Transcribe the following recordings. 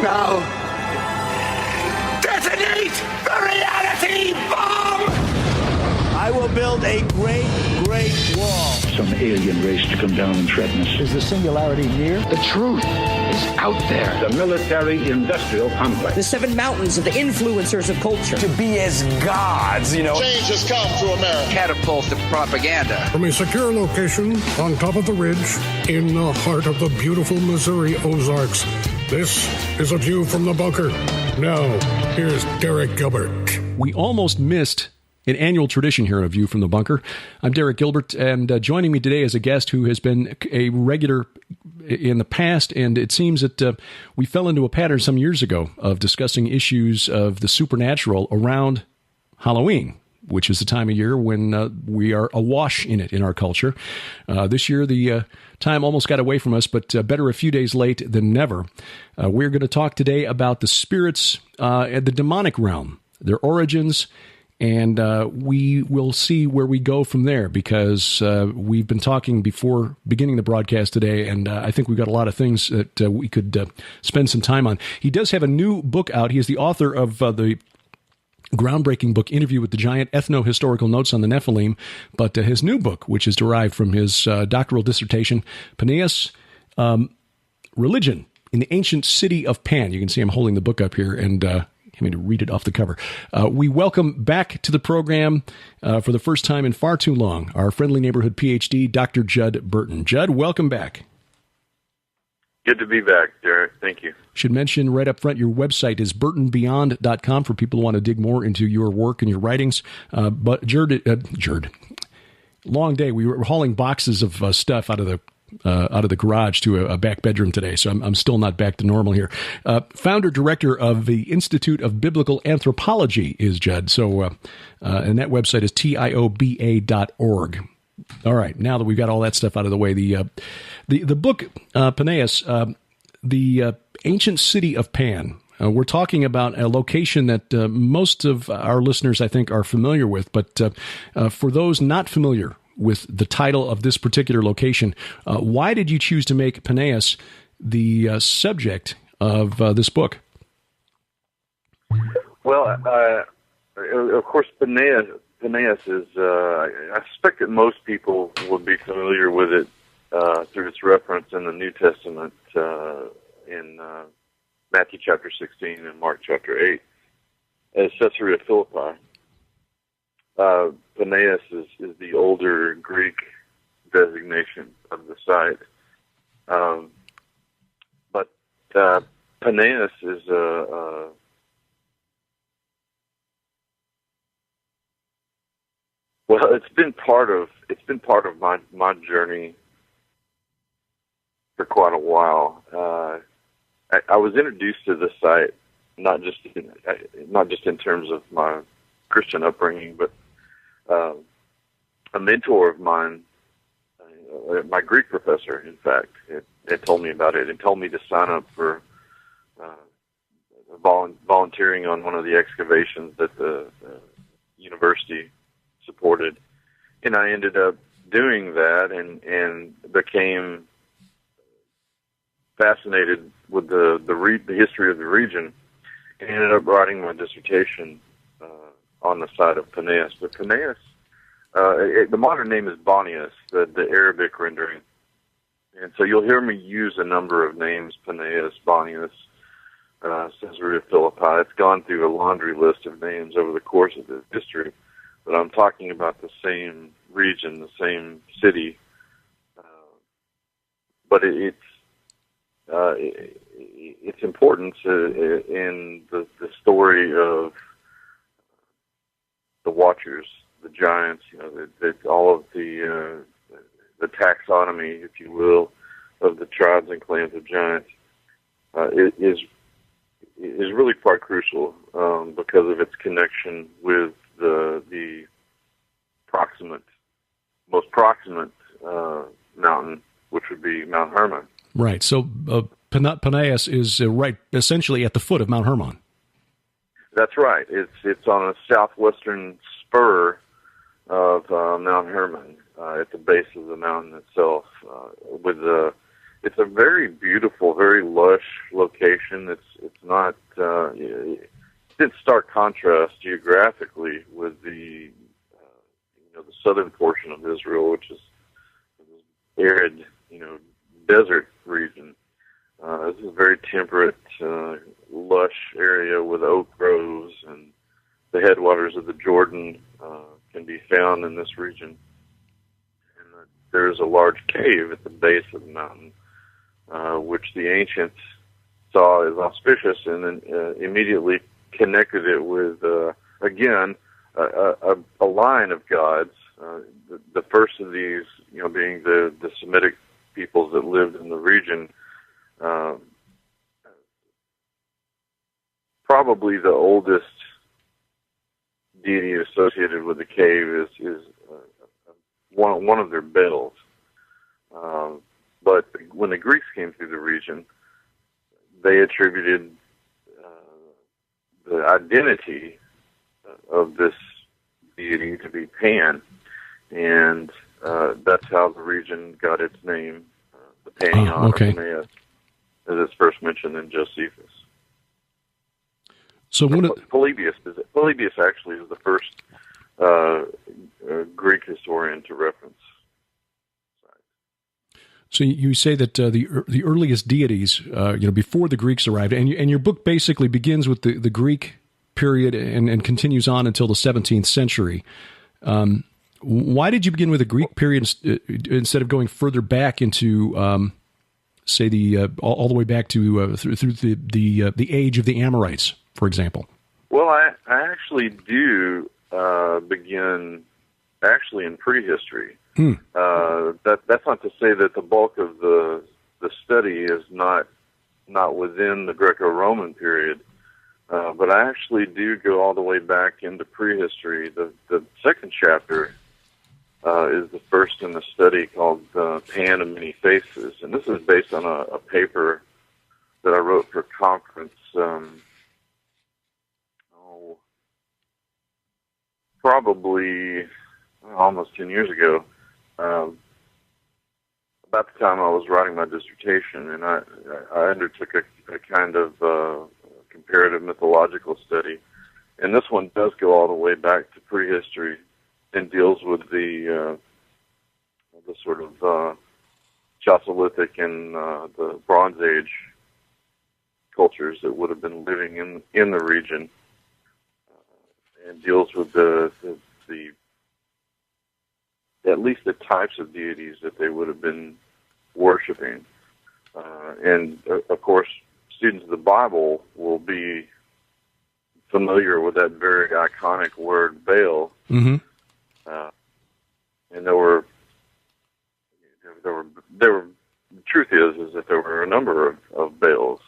Now, detonate the reality bomb! I will build a great, great wall. Some alien race to come down and threaten us. Is the singularity near? The truth is out there. The military-industrial complex. The 7 mountains of the influencers of culture. To be as gods, you know. Change has come to America. Catapult of propaganda. From a secure location on top of the ridge in the heart of the beautiful Missouri Ozarks, this is A View from the Bunker. Now, here's Derek Gilbert. We almost missed an annual tradition here at A View from the Bunker. I'm Derek Gilbert, and joining me today is a guest who has been a regular in the past, and it seems that we fell into a pattern some years ago of discussing issues of the supernatural around Halloween, which is the time of year when we are awash in it in our culture. This year, the time almost got away from us, but better a few days late than never. We're going to talk today about the spirits and the demonic realm, their origins, and we will see where we go from there, because we've been talking before beginning the broadcast today, and I think we've got a lot of things that we could spend some time on. He does have a new book out. He is the author of the groundbreaking book, Interview with the Giant, Ethno-Historical Notes on the Nephilim, but his new book, which is derived from his doctoral dissertation, Paneas, Religion in the Ancient City of Pan. You can see I'm holding the book up here, and I mean to read it off the cover. We welcome back to the program for the first time in far too long, our friendly neighborhood PhD, Dr. Judd Burton. Judd, welcome back. Good to be back, Derek. Thank you. Should mention right up front, your website is burtonbeyond.com for people who want to dig more into your work and your writings. But Judd, long day. We were hauling boxes of stuff out of the garage to a back bedroom today, so I'm still not back to normal here. Founder director of the Institute of Biblical Anthropology is Judd. So, and that website is tioba.org. All right, now that we've got all that stuff out of the way, the book Paneas, the Ancient City of Pan. We're talking about a location that most of our listeners, I think, are familiar with, but for those not familiar with the title of this particular location, why did you choose to make Paneas the subject of this book? Well, of course, Paneas is, I suspect that most people would be familiar with it through its reference in the New Testament in Matthew chapter 16 and Mark chapter 8 as Caesarea Philippi. Paneas is the older Greek designation of the site. But Paneas is well, it's been part of my journey for quite a while. I was introduced to the site not just in terms of my Christian upbringing, but a mentor of mine, my Greek professor, in fact, had told me about it and told me to sign up for volunteering on one of the excavations that the university supported, and I ended up doing that and became fascinated with the history of the region, and ended up writing my dissertation on the site of Paneas. But Paneas, the modern name is Paneas, the Arabic rendering, and so you'll hear me use a number of names: Paneas, Paneas, Caesarea Philippi. It's gone through a laundry list of names over the course of the history, but I'm talking about the same region, the same city. But its importance in the story of the Watchers, the giants, all of the taxonomy, if you will, of the tribes and clans of giants, is really quite crucial because of its connection with the most proximate mountain, which would be Mount Hermon. Right. So Paneas is right essentially at the foot of Mount Hermon. That's right. It's on a southwestern spur of Mount Hermon, at the base of the mountain itself, with it's a very beautiful, very lush location. It's not it's in stark contrast geographically with the the southern portion of Israel, which is arid, desert region. This is a very temperate, lush area with oak groves, and the headwaters of the Jordan can be found in this region. And there is a large cave at the base of the mountain, which the ancients saw as auspicious, and then immediately connected it with, again, a line of gods. The first of these, being the Semitic peoples that lived in the region. Probably the oldest deity associated with the cave is one of their Baals. But when the Greeks came through the region, they attributed the identity of this deity to be Pan, and that's how the region got its name, the Paneas, or Paneas, as it's first mentioned in Josephus. So Polybius actually is the first Greek historian to reference. So you say that the earliest deities, before the Greeks arrived, and your book basically begins with the Greek period and continues on until the 17th century. Why did you begin with the Greek period instead of going further back into, say, all the way back to through the age of the Amorites, for example? Well, I actually do begin in prehistory. That's not to say that the bulk of the study is not within the Greco-Roman period, but I actually do go all the way back into prehistory. The second chapter is the first in the study called Pan of Many Faces, and this is based on a paper that I wrote for a conference probably almost 10 years ago, about the time I was writing my dissertation, and I undertook a kind of comparative mythological study, and this one does go all the way back to prehistory and deals with the sort of Chalcolithic and the Bronze Age cultures that would have been living in the region, and deals with the at least the types of deities that they would have been worshiping. And, of course, students of the Bible will be familiar with that very iconic word, Baal. Mm-hmm. And there were, the truth is that there were a number of Baals.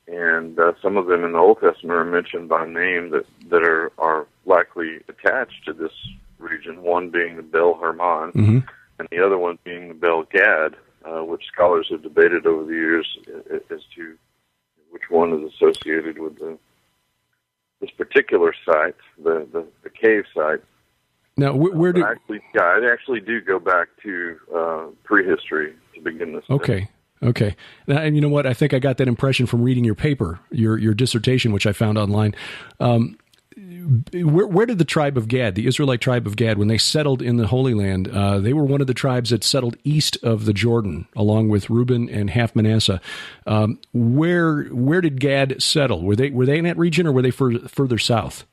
And some of them in the Old Testament are mentioned by name that are likely attached to this region, one being the Baal Hermon, mm-hmm. and the other one being the Baal Gad, which scholars have debated over the years as to which one is associated with this particular site, the cave site. Now, where do... I actually do go back to prehistory to begin this study. Okay. Now, and you know what? I think I got that impression from reading your paper, your dissertation, which I found online. Where did the tribe of Gad, the Israelite tribe of Gad, when they settled in the Holy Land, they were one of the tribes that settled east of the Jordan, along with Reuben and half Manasseh. Where did Gad settle? Were they in that region, or were they further south?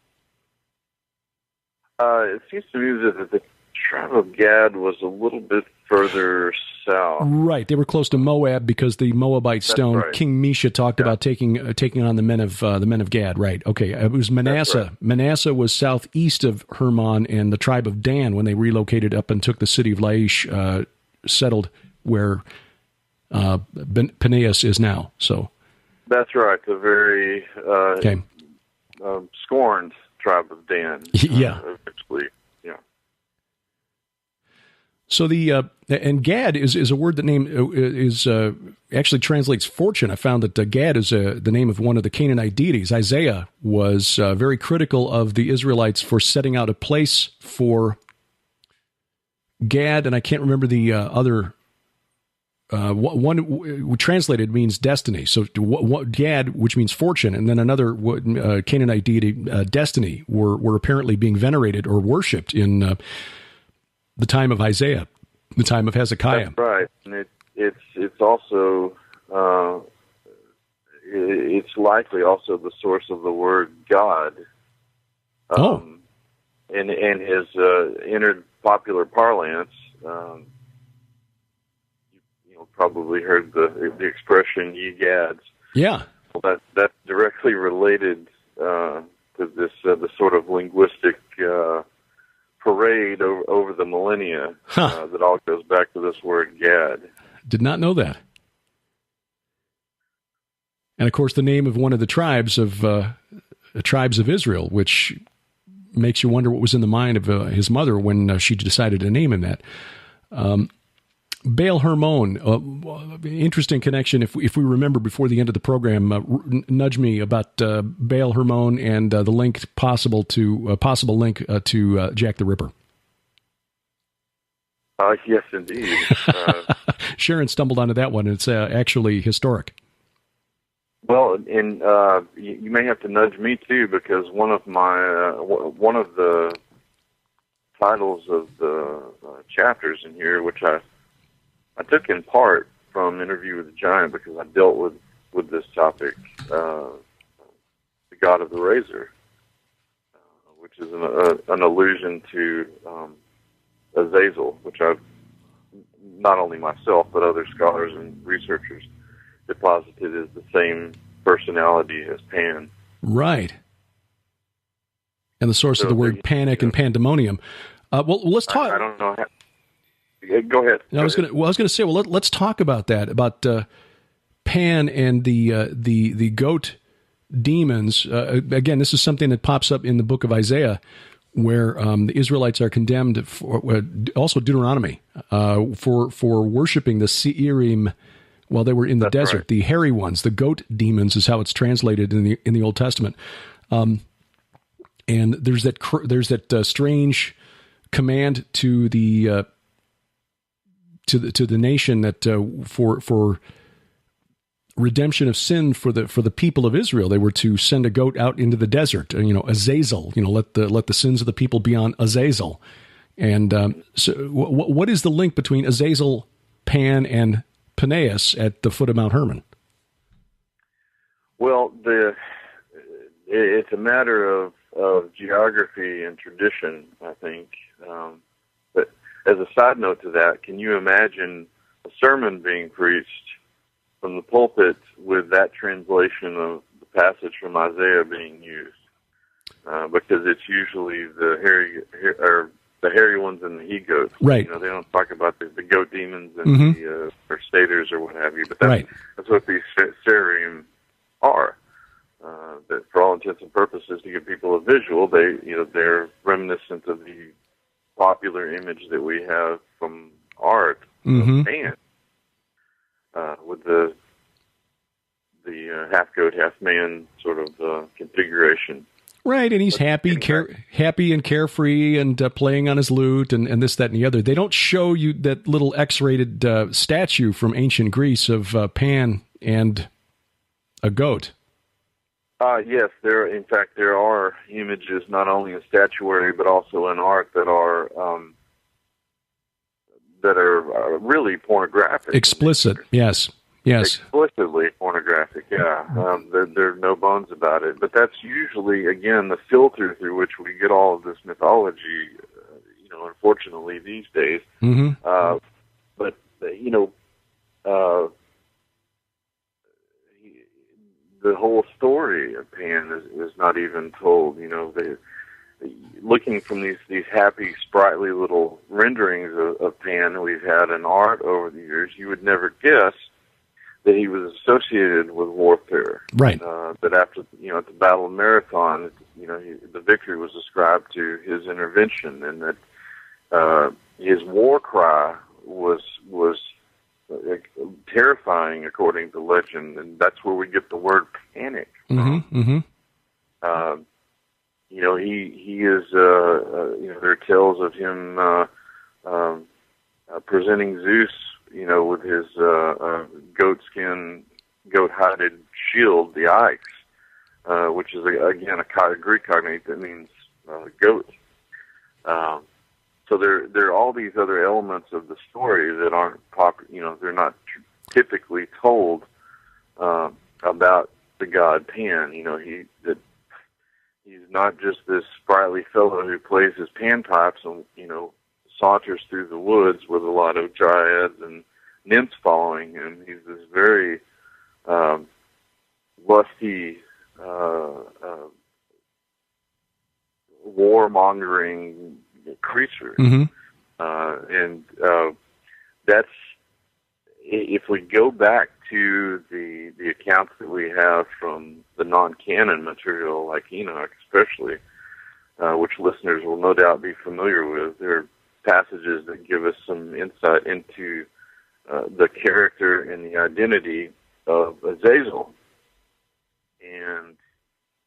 It seems to me that the tribe of Gad was a little bit further south. Right, they were close to Moab because the Moabite stone, right. King Mesha talked about taking on the men of Gad. Right. Okay, it was Manasseh. Right. Manasseh was southeast of Hermon, and the tribe of Dan, when they relocated up and took the city of Laish, settled where Paneas is now. So that's right. The very scorned tribe of Dan. Yeah. Eventually. So and Gad is a word that actually translates fortune. I found that Gad is the name of one of the Canaanite deities. Isaiah was very critical of the Israelites for setting out a place for Gad, and I can't remember the other one translated means destiny. So Gad, which means fortune, and then another Canaanite deity, destiny, were apparently being venerated or worshipped in the time of Isaiah, the time of Hezekiah. That's right, and it's also it's likely also the source of the word God. And has entered popular parlance. Probably heard the expression "ye gads." Yeah, well, that's directly related to this the sort of linguistic parade over the millennia that all goes back to this word "gad." Did not know that. And of course, the name of one of the tribes of Israel, which makes you wonder what was in the mind of his mother when she decided to name him that. Baal Hermon, interesting connection. If we remember before the end of the program, nudge me about Baal Hermon and the link possible link to Jack the Ripper. Yes, indeed. Sharon stumbled onto that one. It's actually historic. Well, and you may have to nudge me too, because one of the titles of the chapters in here, which I took in part from Interview with the Giant, because I dealt with this topic, the God of the Razor, which is an allusion to Azazel, which I've not only myself but other scholars and researchers deposited as the same personality as Pan. Right. And the source of the word panic and pandemonium. Well, let's talk. I don't know. Go ahead. I was going to say, well, let's talk about that, about Pan and the goat demons. Again, this is something that pops up in the book of Isaiah, where the Israelites are condemned, also Deuteronomy, for worshiping the Seirim while they were in the desert. Right. The hairy ones, the goat demons, is how it's translated in the Old Testament. And there's that strange command to the nation that for redemption of sin for the people of Israel, they were to send a goat out into the desert. Azazel. Let the sins of the people be on Azazel. And so, what is the link between Azazel, Pan, and Paneas at the foot of Mount Hermon? Well, it's a matter of geography and tradition, I think. But as a side note to that, can you imagine a sermon being preached from the pulpit with that translation of the passage from Isaiah being used? Because it's usually the hairy ones and the he-goats. Right. They don't talk about the goat demons and the staters or what have you, but that's what these Seirim are. That for all intents and purposes, to give people a visual, they're reminiscent of the popular image that we have from art of Pan, with the half goat, half man sort of configuration. Right, and he's happy and carefree and playing on his lute and this, that, and the other. They don't show you that little X-rated statue from ancient Greece of Pan and a goat. Yes, there are images not only in statuary but also in art that are really pornographic. Explicit, yes. Explicitly pornographic, yeah. There are no bones about it. But that's usually, again, the filter through which we get all of this mythology, unfortunately these days. But the whole story of Pan is not even told. Looking from these happy, sprightly little renderings of Pan we've had in art over the years, you would never guess that he was associated with warfare. Right. That after, at the Battle of Marathon, the victory was ascribed to his intervention, and that his war cry was terrifying, according to legend, and that's where we get the word panic from. He is. There are tales of him presenting Zeus with his goat-hided shield, the Ix, which is again a Greek cognate that means goat. So there are all these other elements of the story that aren't they're not typically told about the god Pan. He's not just this sprightly fellow who plays his panpipes and saunters through the woods with a lot of dryads and nymphs following him. He's this very lusty, warmongering creature. Mm-hmm. And that's, if we go back to the accounts that we have from the non-canon material, like Enoch especially, which listeners will no doubt be familiar with, there are passages that give us some insight into the character and the identity of Azazel. And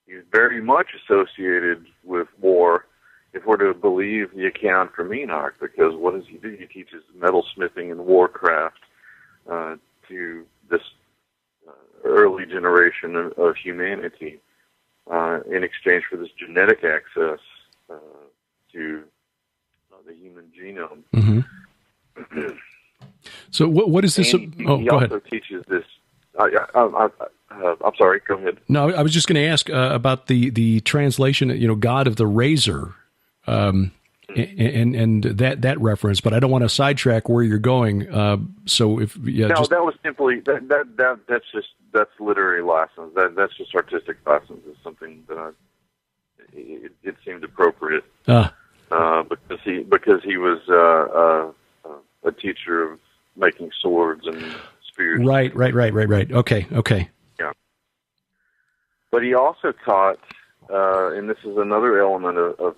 he's very much associated with war, if we're to believe the account from Enoch, because what does he do? He teaches metalsmithing and warcraft to this early generation of humanity in exchange for this genetic access to the human genome. Mm-hmm. So what is this? He go also ahead. teaches this. I'm sorry, go ahead. No, I was just going to ask about the translation, God of the Razor, and that reference, but I don't want to sidetrack where you're going. So that was simply that's literary license. That's just artistic license. It's something that it seemed appropriate because he was a teacher of making swords and spears. Right. Okay. Yeah. But he also taught, and this is another element of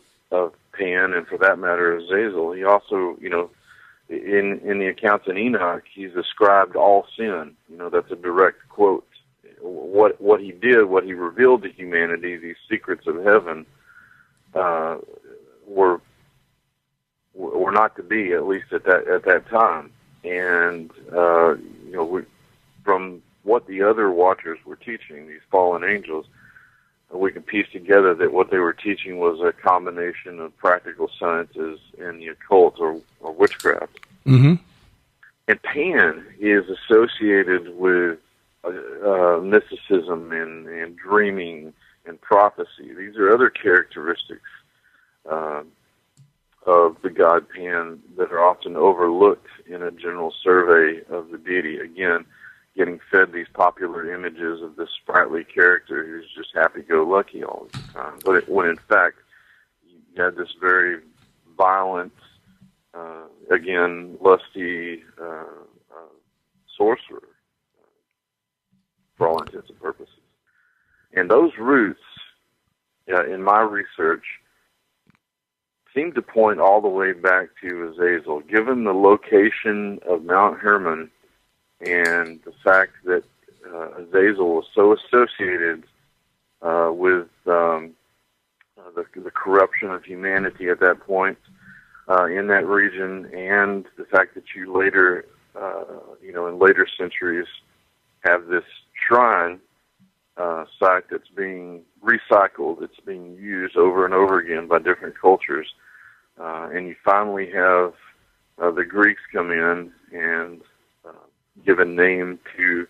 Pan, and for that matter, Azazel. He also, in the accounts in Enoch, he's ascribed all sin. That's a direct quote. What he did, what he revealed to humanity, these secrets of heaven, were not to be, at least at that time. And from what the other watchers were teaching, these fallen angels, we can piece together that what they were teaching was a combination of practical sciences and the occult or witchcraft. Mm-hmm. And Pan is associated with mysticism and dreaming and prophecy. These are other characteristics of the god Pan that are often overlooked in a general survey of the deity. Again, getting fed these popular images of this sprightly character who's just happy-go-lucky all the time. But when in fact, you had this very violent, again, lusty sorcerer for all intents and purposes. And those roots, in my research, seem to point all the way back to Azazel. Given the location of Mount Hermon and the fact that Azazel was so associated with the corruption of humanity at that point in that region, and the fact that you later, in later centuries, have this shrine site that's being recycled, it's being used over and over again by different cultures, and you finally have the Greeks come in and give a name to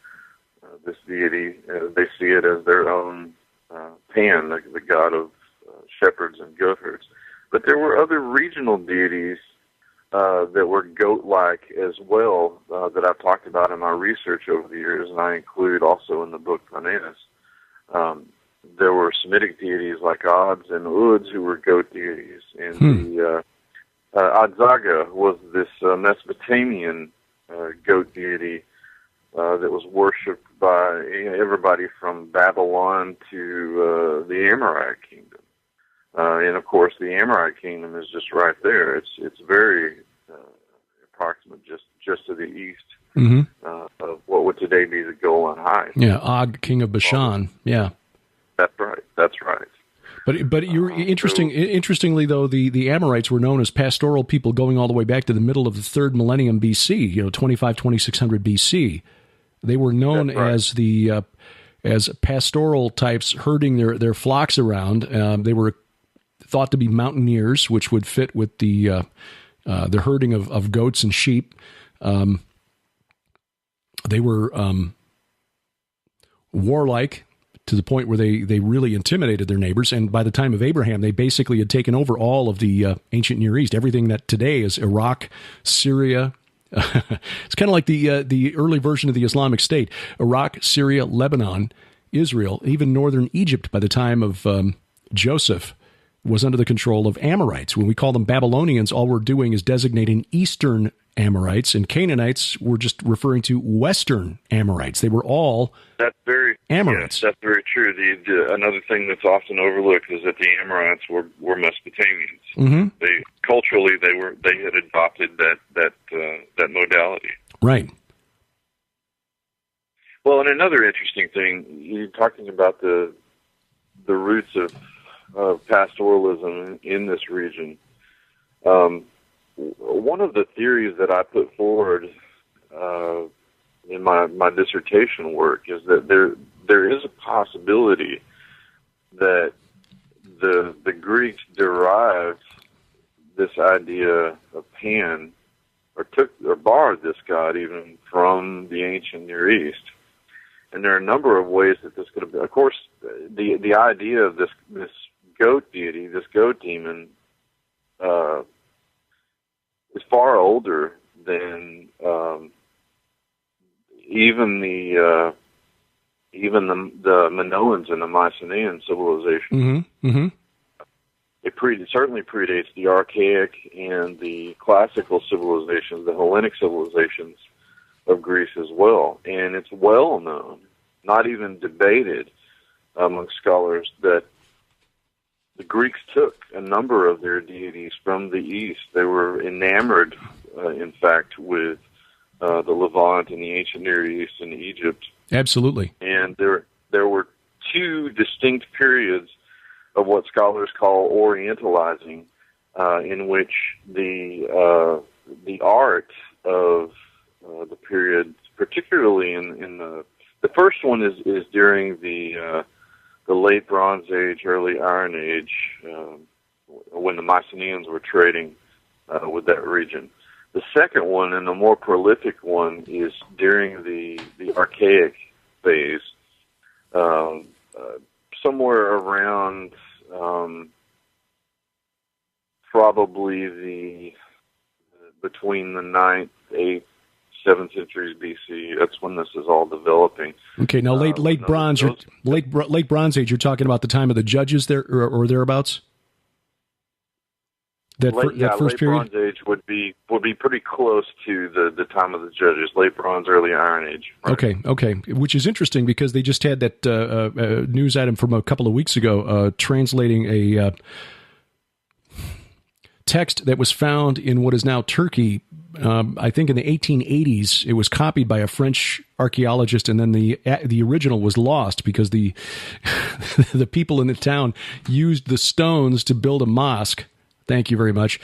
this deity. They see it as their own Pan, the god of shepherds and goatherds. But there were other regional deities that were goat-like as well that I've talked about in my research over the years, and I include also in the book Paneas. There were Semitic deities like Ods and Uds who were goat deities, and the Adzaga was this Mesopotamian goat deity that was worshipped by everybody from Babylon to the Amorite kingdom. And of course, the Amorite kingdom is just right there. It's very approximate, just to the east of what would today be the Golan Heights. Yeah, Og, king of Bashan. Yeah, that's right. But you're interestingly though, the Amorites were known as pastoral people going all the way back to the middle of the 3rd millennium BC, 2600 BC. They were known as as pastoral types herding their flocks around. They were thought to be mountaineers, which would fit with the herding of goats and sheep. They were warlike to the point where they really intimidated their neighbors. And by the time of Abraham, they basically had taken over all of the ancient Near East, everything that today is Iraq, Syria. It's kind of like the early version of the Islamic State. Iraq, Syria, Lebanon, Israel, even northern Egypt by the time of Joseph was under the control of Amorites. When we call them Babylonians, all we're doing is designating Eastern Amorites, and Canaanites were just referring to Western Amorites. They were all Amorites. Yes, that's very true. Another thing that's often overlooked is that the Amorites were Mesopotamians. Mm-hmm. Culturally they had adopted that modality. Right. Well, and another interesting thing, you're talking about the roots of pastoralism in this region. One of the theories that I put forward in my dissertation work is that there is a possibility that the Greeks derived this idea of Pan, or borrowed this god even from the ancient Near East. And there are a number of ways that this could have been. Of course, the idea of this goat deity, this goat demon, is far older than even the Minoans and the Mycenaean civilization. Mm-hmm. Mm-hmm. It certainly predates the archaic and the classical civilizations, the Hellenic civilizations of Greece as well. And it's well known, not even debated among scholars, that the Greeks took a number of their deities from the East. They were enamored, in fact, with the Levant and the ancient Near East and Egypt. Absolutely. And there were two distinct periods of what scholars call Orientalizing, in which the art of the period, particularly in the first one is during the late Bronze Age, early Iron Age, when the Mycenaeans were trading with that region. The second one, and the more prolific one, is during the Archaic phase, somewhere around probably between the 9th, 8th, 7th centuries BC. That's when this is all developing. Okay, now late Bronze Age. You're talking about the time of the Judges there, or thereabouts. That first late period? Bronze Age would be pretty close to the time of the Judges. Late Bronze, early Iron Age. Right? Okay, which is interesting because they just had that news item from a couple of weeks ago translating a text that was found in what is now Turkey. I think in the 1880s, it was copied by a French archaeologist, and then the original was lost because the the people in the town used the stones to build a mosque. Thank you very much.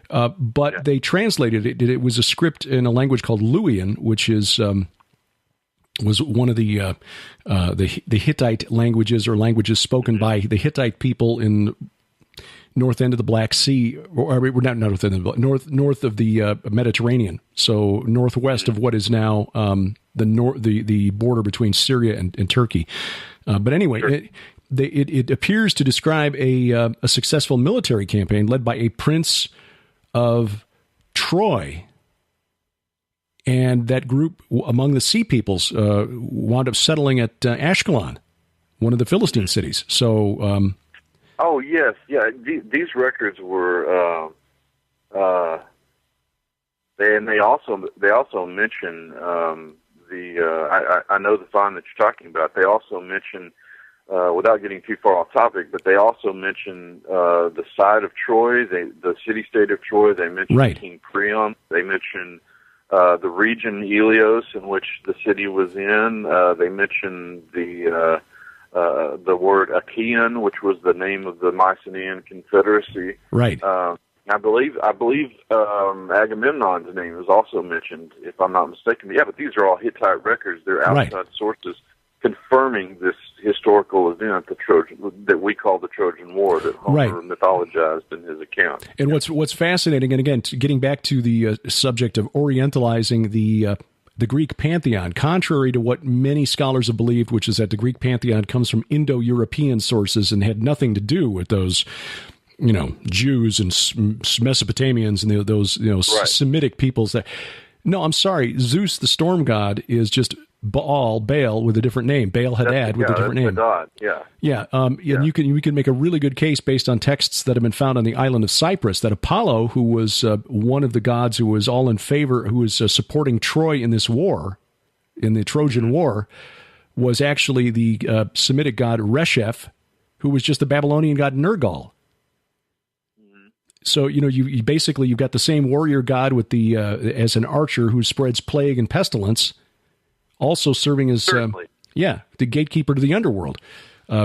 But they translated it. It was a script in a language called Luwian, which is was one of the Hittite languages, or languages spoken by the Hittite people in north end of the Black Sea, or not north end, north of the Mediterranean. So northwest of what is now the border between Syria and Turkey. But anyway. Sure. It appears to describe a successful military campaign led by a prince of Troy. And that group, among the sea peoples, wound up settling at Ashkelon, one of the Philistine cities. So, oh yes, yeah. These records were, they also mention I know the find that you're talking about. They also mention. Without getting too far off topic, but they also mention the site of Troy, the city-state of Troy. They mention King Priam. They mention the region Ilios in which the city was in. They mention the the word Achaean, which was the name of the Mycenaean Confederacy. Right. I believe Agamemnon's name is also mentioned, if I'm not mistaken. Yeah, but these are all Hittite records. They're outside sources confirming this historical event, that we call the Trojan War, that Homer mythologized in his account. And what's fascinating, and again, getting back to the subject of orientalizing the Greek pantheon, contrary to what many scholars have believed, which is that the Greek pantheon comes from Indo-European sources and had nothing to do with those, Jews and Mesopotamians and those, Semitic peoples. No, I'm sorry. Zeus, the storm god, is just Baal with a different name. Baal Hadad with a different name. God, and you can make a really good case based on texts that have been found on the island of Cyprus that Apollo, who was one of the gods who was all in favor, who was supporting Troy in this war, in the Trojan War, was actually the Semitic god Resheph, who was just the Babylonian god Nergal. So, you basically, you've got the same warrior god with the as an archer who spreads plague and pestilence, also serving as the gatekeeper to the underworld,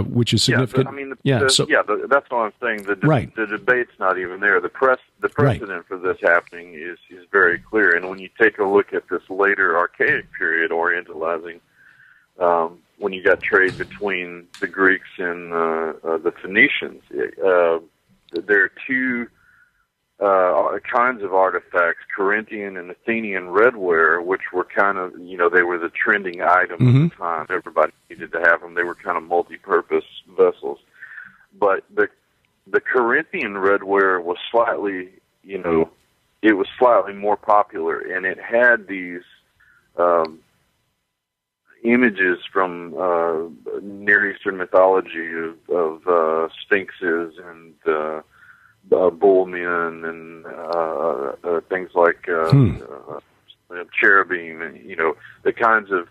which is significant. That's what I'm saying. The debate's not even there. The precedent for this happening is very clear. And when you take a look at this later archaic period, Orientalizing, when you got trade between the Greeks and the Phoenicians, there are two kinds of artifacts, Corinthian and Athenian redware, which were kind of, they were the trending item at the time. Everybody needed to have them. They were kind of multi-purpose vessels. But the Corinthian redware was slightly, it was slightly more popular, and it had these images from Near Eastern mythology of sphinxes and bullmen and things like cherubim, and the kinds of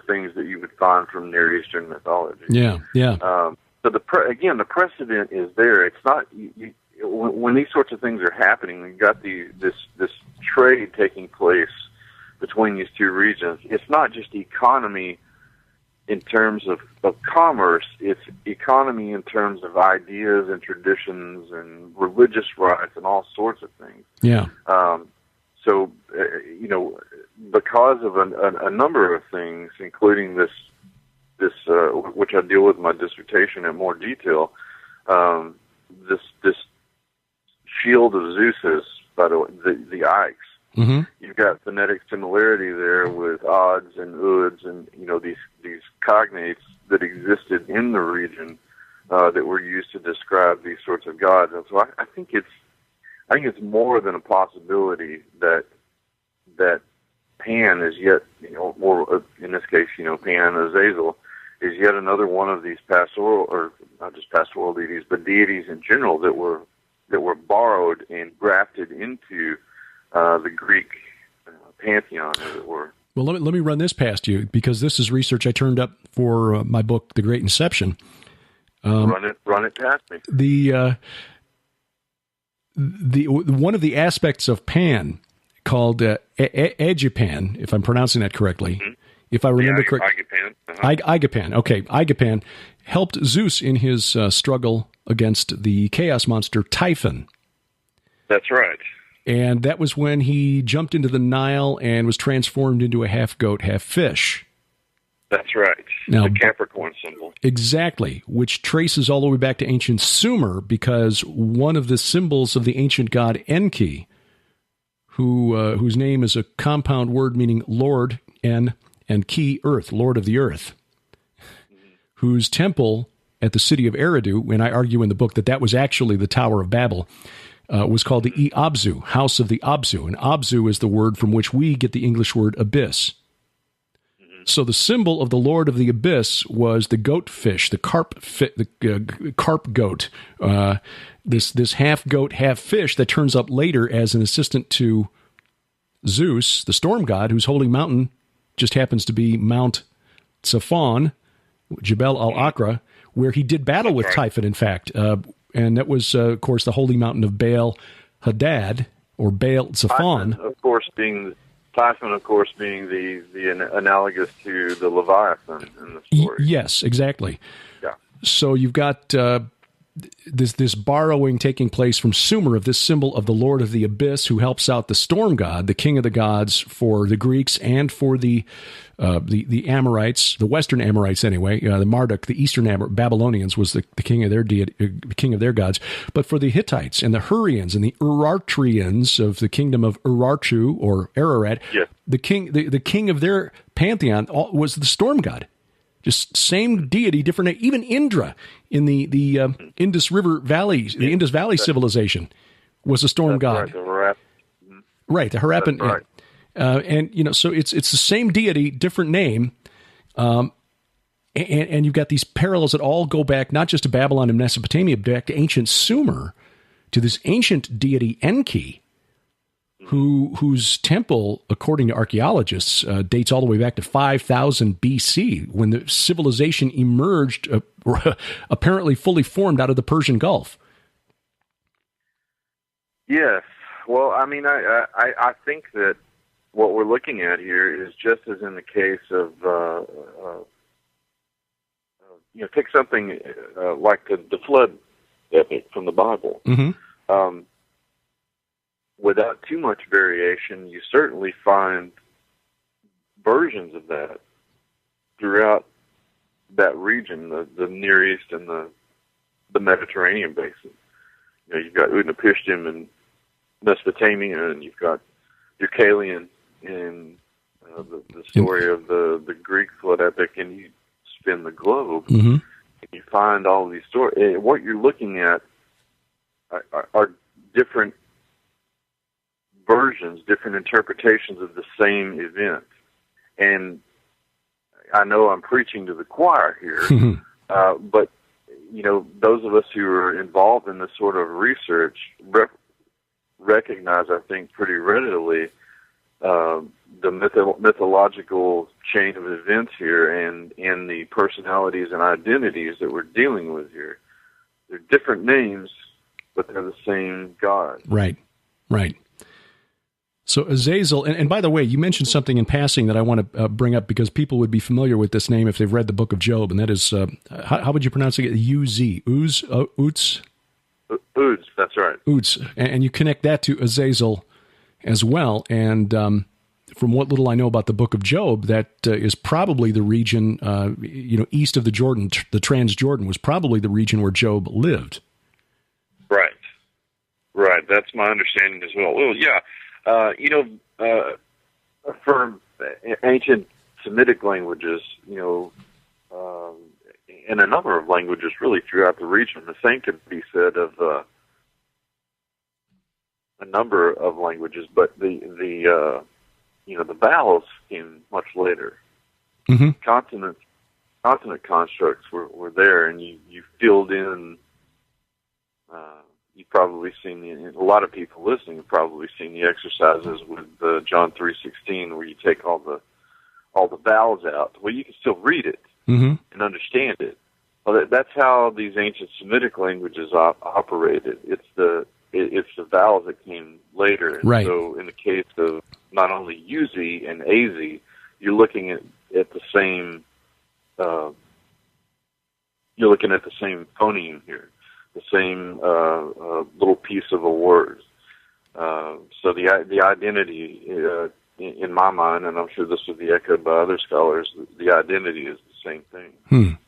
things that you would find from Near Eastern mythology. So the precedent is there. It's not when these sorts of things are happening. You've got this trade taking place between these two regions. It's not just economy in terms of commerce, it's economy in terms of ideas and traditions and religious rites and all sorts of things. So, because of a number of things, including this which I deal with in my dissertation in more detail, this shield of Zeus's, by the way, the Ikes. You've got phonetic similarity there with odds and uds and these cognates that existed in the region that were used to describe these sorts of gods. And so I think it's more than a possibility that Pan is yet, or in this case, Pan Azazel is yet another one of these pastoral, or not just pastoral deities, but deities in general that were borrowed and grafted into the Greek pantheon, as it were. Well, let me run this past you, because this is research I turned up for my book, The Great Inception. Run it past me. The one of the aspects of Pan called Agapan, if I'm pronouncing that correctly, if I remember correctly. Agapan. Okay, Agapan helped Zeus in his struggle against the chaos monster Typhon. That's right. And that was when he jumped into the Nile and was transformed into a half goat, half fish. That's right. Now, the Capricorn symbol. Exactly, which traces all the way back to ancient Sumer, because one of the symbols of the ancient god Enki, whose name is a compound word meaning Lord, and Ki, earth, Lord of the earth, whose temple at the city of Eridu, and I argue in the book that was actually the Tower of Babel, was called the Abzu, House of the Abzu. And Abzu is the word from which we get the English word abyss. So the symbol of the Lord of the Abyss was the goat fish, the carp goat, this half goat, half fish that turns up later as an assistant to Zeus, the storm god, whose holy mountain just happens to be Mount Safon, Jebel al-Akra, where he did battle with Typhon, in fact. And that was, of course, the holy mountain of Baal Hadad, or Baal Zafon. Of course, being Typhon, of course, being the analogous to the Leviathan in the story. Yes, exactly. Yeah. So you've got this borrowing taking place from Sumer of this symbol of the Lord of the Abyss, who helps out the storm god, the king of the gods, for the Greeks and for the Amorites, the Western Amorites anyway. The Marduk, the Eastern Babylonians, was the king of their king of their gods. But for the Hittites and the Hurrians and the Urartrians of the kingdom of Urartu or Ararat, yes. the king of their pantheon was the storm god. Just same deity, different name. Even Indra in the Indus River Valley, the Indus Valley civilization, was a storm god. Right, the Harappan. Right. And so it's the same deity, different name, and you've got these parallels that all go back not just to Babylon and Mesopotamia, back to ancient Sumer, to this ancient deity Enki, whose temple, according to archaeologists, dates all the way back to 5000 BC, when the civilization emerged, apparently fully formed out of the Persian Gulf. Yes. Well, I mean, I think that what we're looking at here is just as in the case of, take something like the flood epic from the Bible. Mm-hmm. Without too much variation, you certainly find versions of that throughout that region, the Near East and the Mediterranean basin. You've got Utnapishtim in Mesopotamia, and you've got Deucalion in the story of the Greek flood epic, and you spin the globe, mm-hmm. and you find all of these stories. What you're looking at are different versions, different interpretations of the same event. And I know I'm preaching to the choir here, but, those of us who are involved in this sort of research recognize, I think, pretty readily the mythological chain of events here and the personalities and identities that we're dealing with here. They're different names, but they're the same God. Right. So Azazel, and by the way, you mentioned something in passing that I want to bring up because people would be familiar with this name if they've read the book of Job, and that is, how would you pronounce it? U-Z, Uz, Utz? Uz, that's right. Uz, and you connect that to Azazel as well, and from what little I know about the book of Job, that is probably the region, east of the Jordan, the Transjordan was probably the region where Job lived. Right, that's my understanding as well. Well, yeah. For ancient Semitic languages, in a number of languages really throughout the region, the same could be said of a number of languages, but the vowels came much later. Mm-hmm. Consonant constructs were there, and you filled in. You've probably seen a lot of people listening have probably seen the exercises with John 3:16, where you take all the vowels out. Well, you can still read it mm-hmm. and understand it. Well, that's how these ancient Semitic languages operated. It's the vowels that came later. And right. So in the case of not only UZ and AZ, you're looking at the same. You're looking at the same phoneme here. The same little piece of a word. So the identity, in my mind, and I'm sure this would be echoed by other scholars, the identity is the same thing. And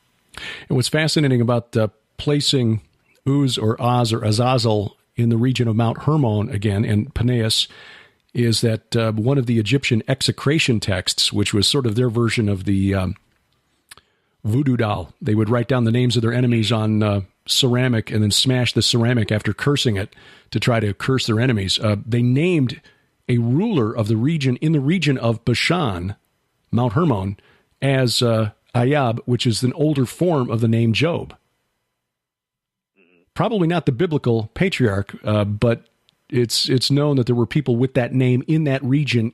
what's fascinating about placing Uz or Oz or Azazel in the region of Mount Hermon again, and Paneas, is that one of the Egyptian execration texts, which was sort of their version of the voodoo doll, they would write down the names of their enemies on ceramic and then smash the ceramic after cursing it to try to curse their enemies. They named a ruler of the region in the region of Bashan, Mount Hermon, as Ayab, which is an older form of the name Job. Probably not the biblical patriarch, but it's known that there were people with that name in that region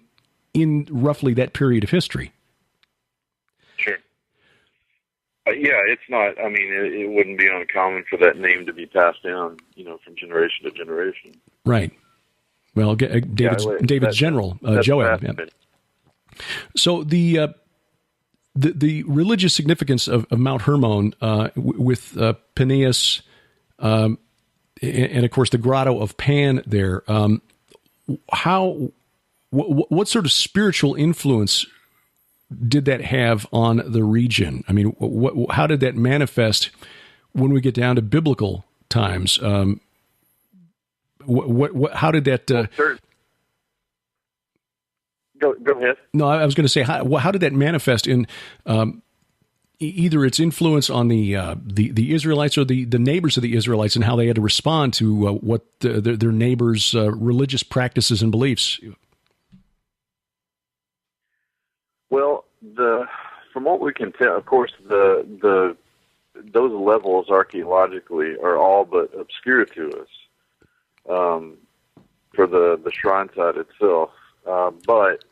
in roughly that period of history. Sure. Yeah, it's not. I mean, it wouldn't be uncommon for that name to be passed down, from generation to generation. Right. Well, David's general, Joab. Yeah. So the religious significance of Mount Hermon with Paneas, and of course the grotto of Pan there. What sort of spiritual influence did that have on the region? I mean, how did that manifest when we get down to biblical times? How did that? Go ahead. No, I was going to say, how did that manifest in either its influence on the Israelites or the neighbors of the Israelites, and how they had to respond to what their neighbors' religious practices and beliefs? Well, from what we can tell, of course, those levels archaeologically are all but obscure to us for the shrine site itself. But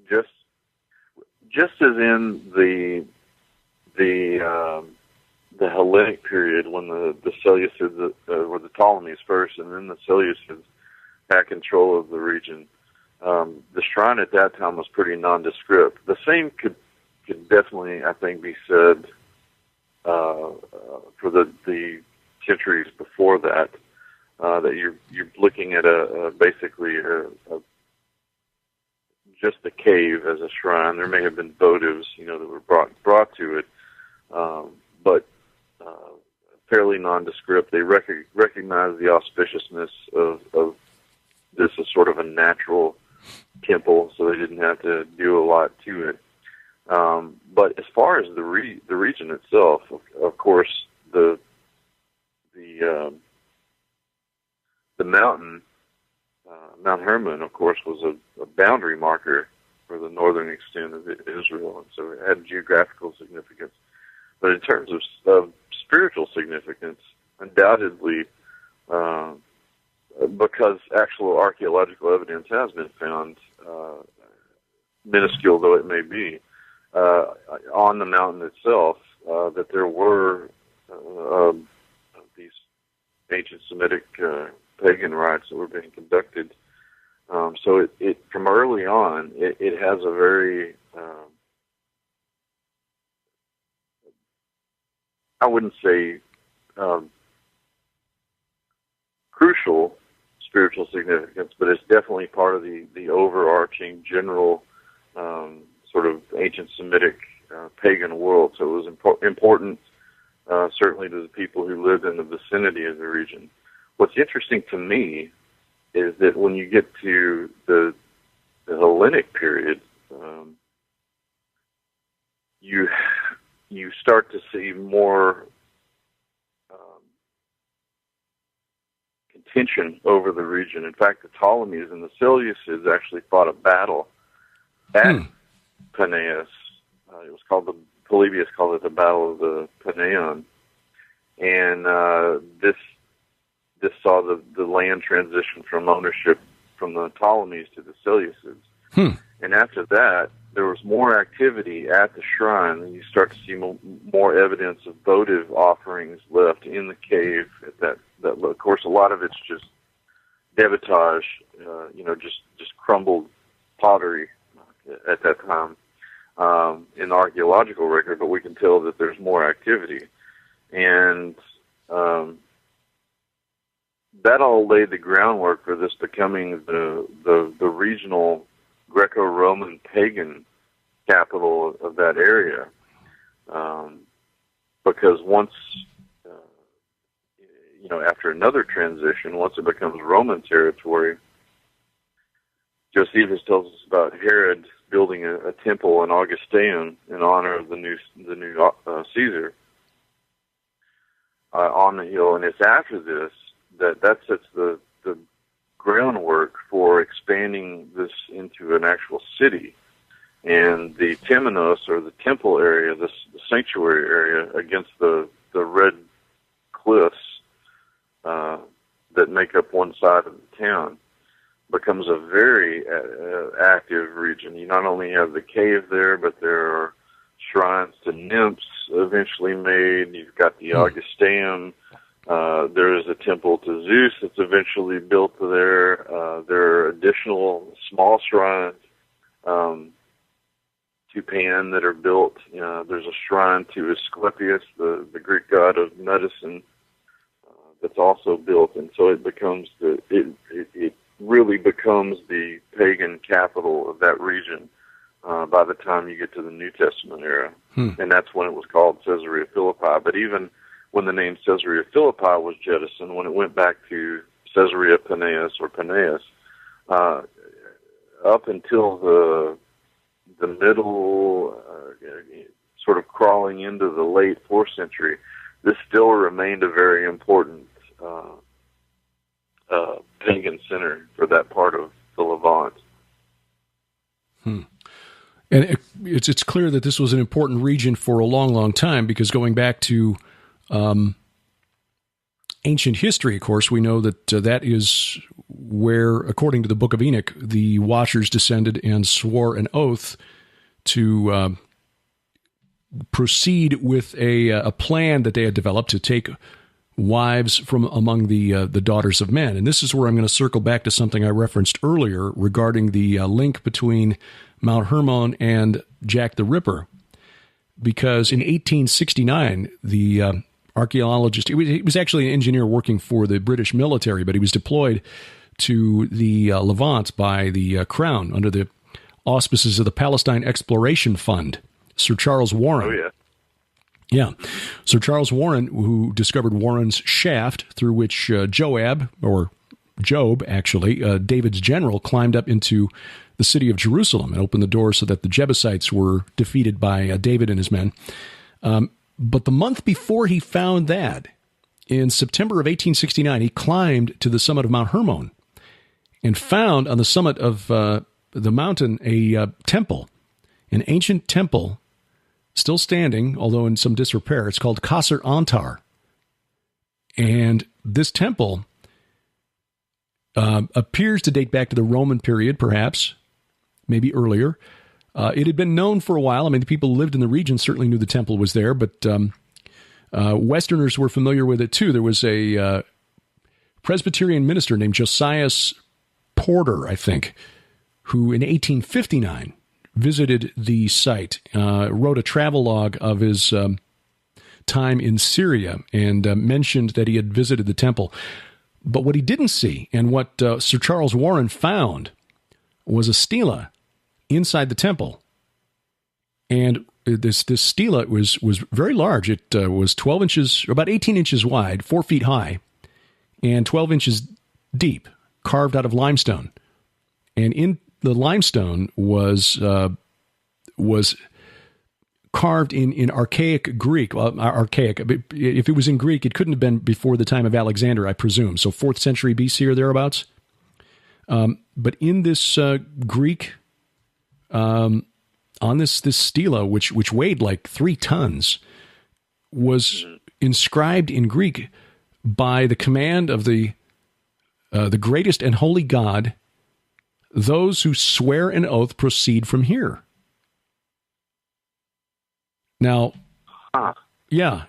just as in the Hellenic period, when the Seleucids were the Ptolemies first, and then the Seleucids had control of the region, the shrine at that time was pretty nondescript. The same could definitely, I think, be said for the centuries before that. That you're looking at basically just a cave as a shrine. There may have been votives, that were brought to it, but fairly nondescript. They recognize the auspiciousness of this as sort of a natural temple, so they didn't have to do a lot to it. But as far as the region itself, of course, the mountain, Mount Hermon, of course, was a boundary marker for the northern extent of Israel, and so it had geographical significance. But in terms of spiritual significance, undoubtedly, because actual archaeological evidence has been found, minuscule though it may be, on the mountain itself, that there were these ancient Semitic pagan rites that were being conducted. So it from early on, it has a very, I wouldn't say crucial spiritual significance, but it's definitely part of the overarching general sort of ancient Semitic pagan world. So it was important, certainly to the people who lived in the vicinity of the region. What's interesting to me is that when you get to the Hellenic period, you start to see more contention over the region. In fact, the Ptolemies and the Seleucids actually fought a battle at Paneas. It was called Polybius called it the Battle of the Paneon, and this saw the land transition from ownership from the Ptolemies to the Seleucids. And after that, there was more activity at the shrine, and you start to see more evidence of votive offerings left in the cave. Of course, a lot of it's just debitage, just crumbled pottery at that time in the archaeological record, but we can tell that there's more activity. And that all laid the groundwork for this becoming the regional Greco-Roman pagan capital of that area. Because once, after another transition, once it becomes Roman territory, Josephus tells us about Herod building a temple in Augusteum in honor of the new Caesar on the hill, and it's after this that sets the groundwork for expanding this into an actual city. And the Temenos, or the temple area, the sanctuary area against the red cliffs that make up one side of the town, becomes a very active region. You not only have the cave there, but there are shrines to nymphs eventually made. You've got the Augusteum, There is a temple to Zeus that's eventually built there. There are additional small shrines to Pan that are built. There's a shrine to Asclepius, the Greek god of medicine, that's also built, and so it becomes it really becomes the pagan capital of that region by the time you get to the New Testament era, and that's when it was called Caesarea Philippi. But even when the name Caesarea Philippi was jettisoned, when it went back to Caesarea Paneas or Paneas, up until the middle, sort of crawling into the late 4th century, this still remained a very important pagan center for that part of the Levant. And it's clear that this was an important region for a long, long time, because going back to ancient history, of course, we know that that is where, according to the Book of Enoch, the Watchers descended and swore an oath to proceed with a plan that they had developed to take wives from among the daughters of men. And this is where I'm going to circle back to something I referenced earlier regarding the link between Mount Hermon and Jack the Ripper. Because in 1869, the archaeologist, he was actually an engineer working for the British military, but he was deployed to the Levant by the Crown under the auspices of the Palestine Exploration Fund, Sir Charles Warren. Oh, yeah. Yeah. Sir Charles Warren, who discovered Warren's shaft through which Joab, or Job, actually, David's general, climbed up into the city of Jerusalem and opened the door so that the Jebusites were defeated by David and his men. But the month before he found that, in September of 1869, he climbed to the summit of Mount Hermon and found on the summit of the mountain a temple, an ancient temple, still standing, although in some disrepair. It's called Qasr Antar. And this temple appears to date back to the Roman period, perhaps, maybe earlier. It had been known for a while. I mean, the people who lived in the region certainly knew the temple was there, but Westerners were familiar with it too. There was a Presbyterian minister named Josias Porter, I think, who in 1859 visited the site, wrote a travelogue of his time in Syria, and mentioned that he had visited the temple. But what he didn't see, and what Sir Charles Warren found, was a stela inside the temple. And this stela was very large. It was 12 inches, or about 18 inches wide, 4 feet high, and 12 inches deep, carved out of limestone. And in the limestone was carved in archaic Greek. Well, archaic. If it was in Greek, it couldn't have been before the time of Alexander, I presume. So 4th century BC or thereabouts. But in this Greek, on this stela, which weighed like 3 tons, was inscribed in Greek by the command of the greatest and holy God, those who swear an oath proceed from here. Now, yeah,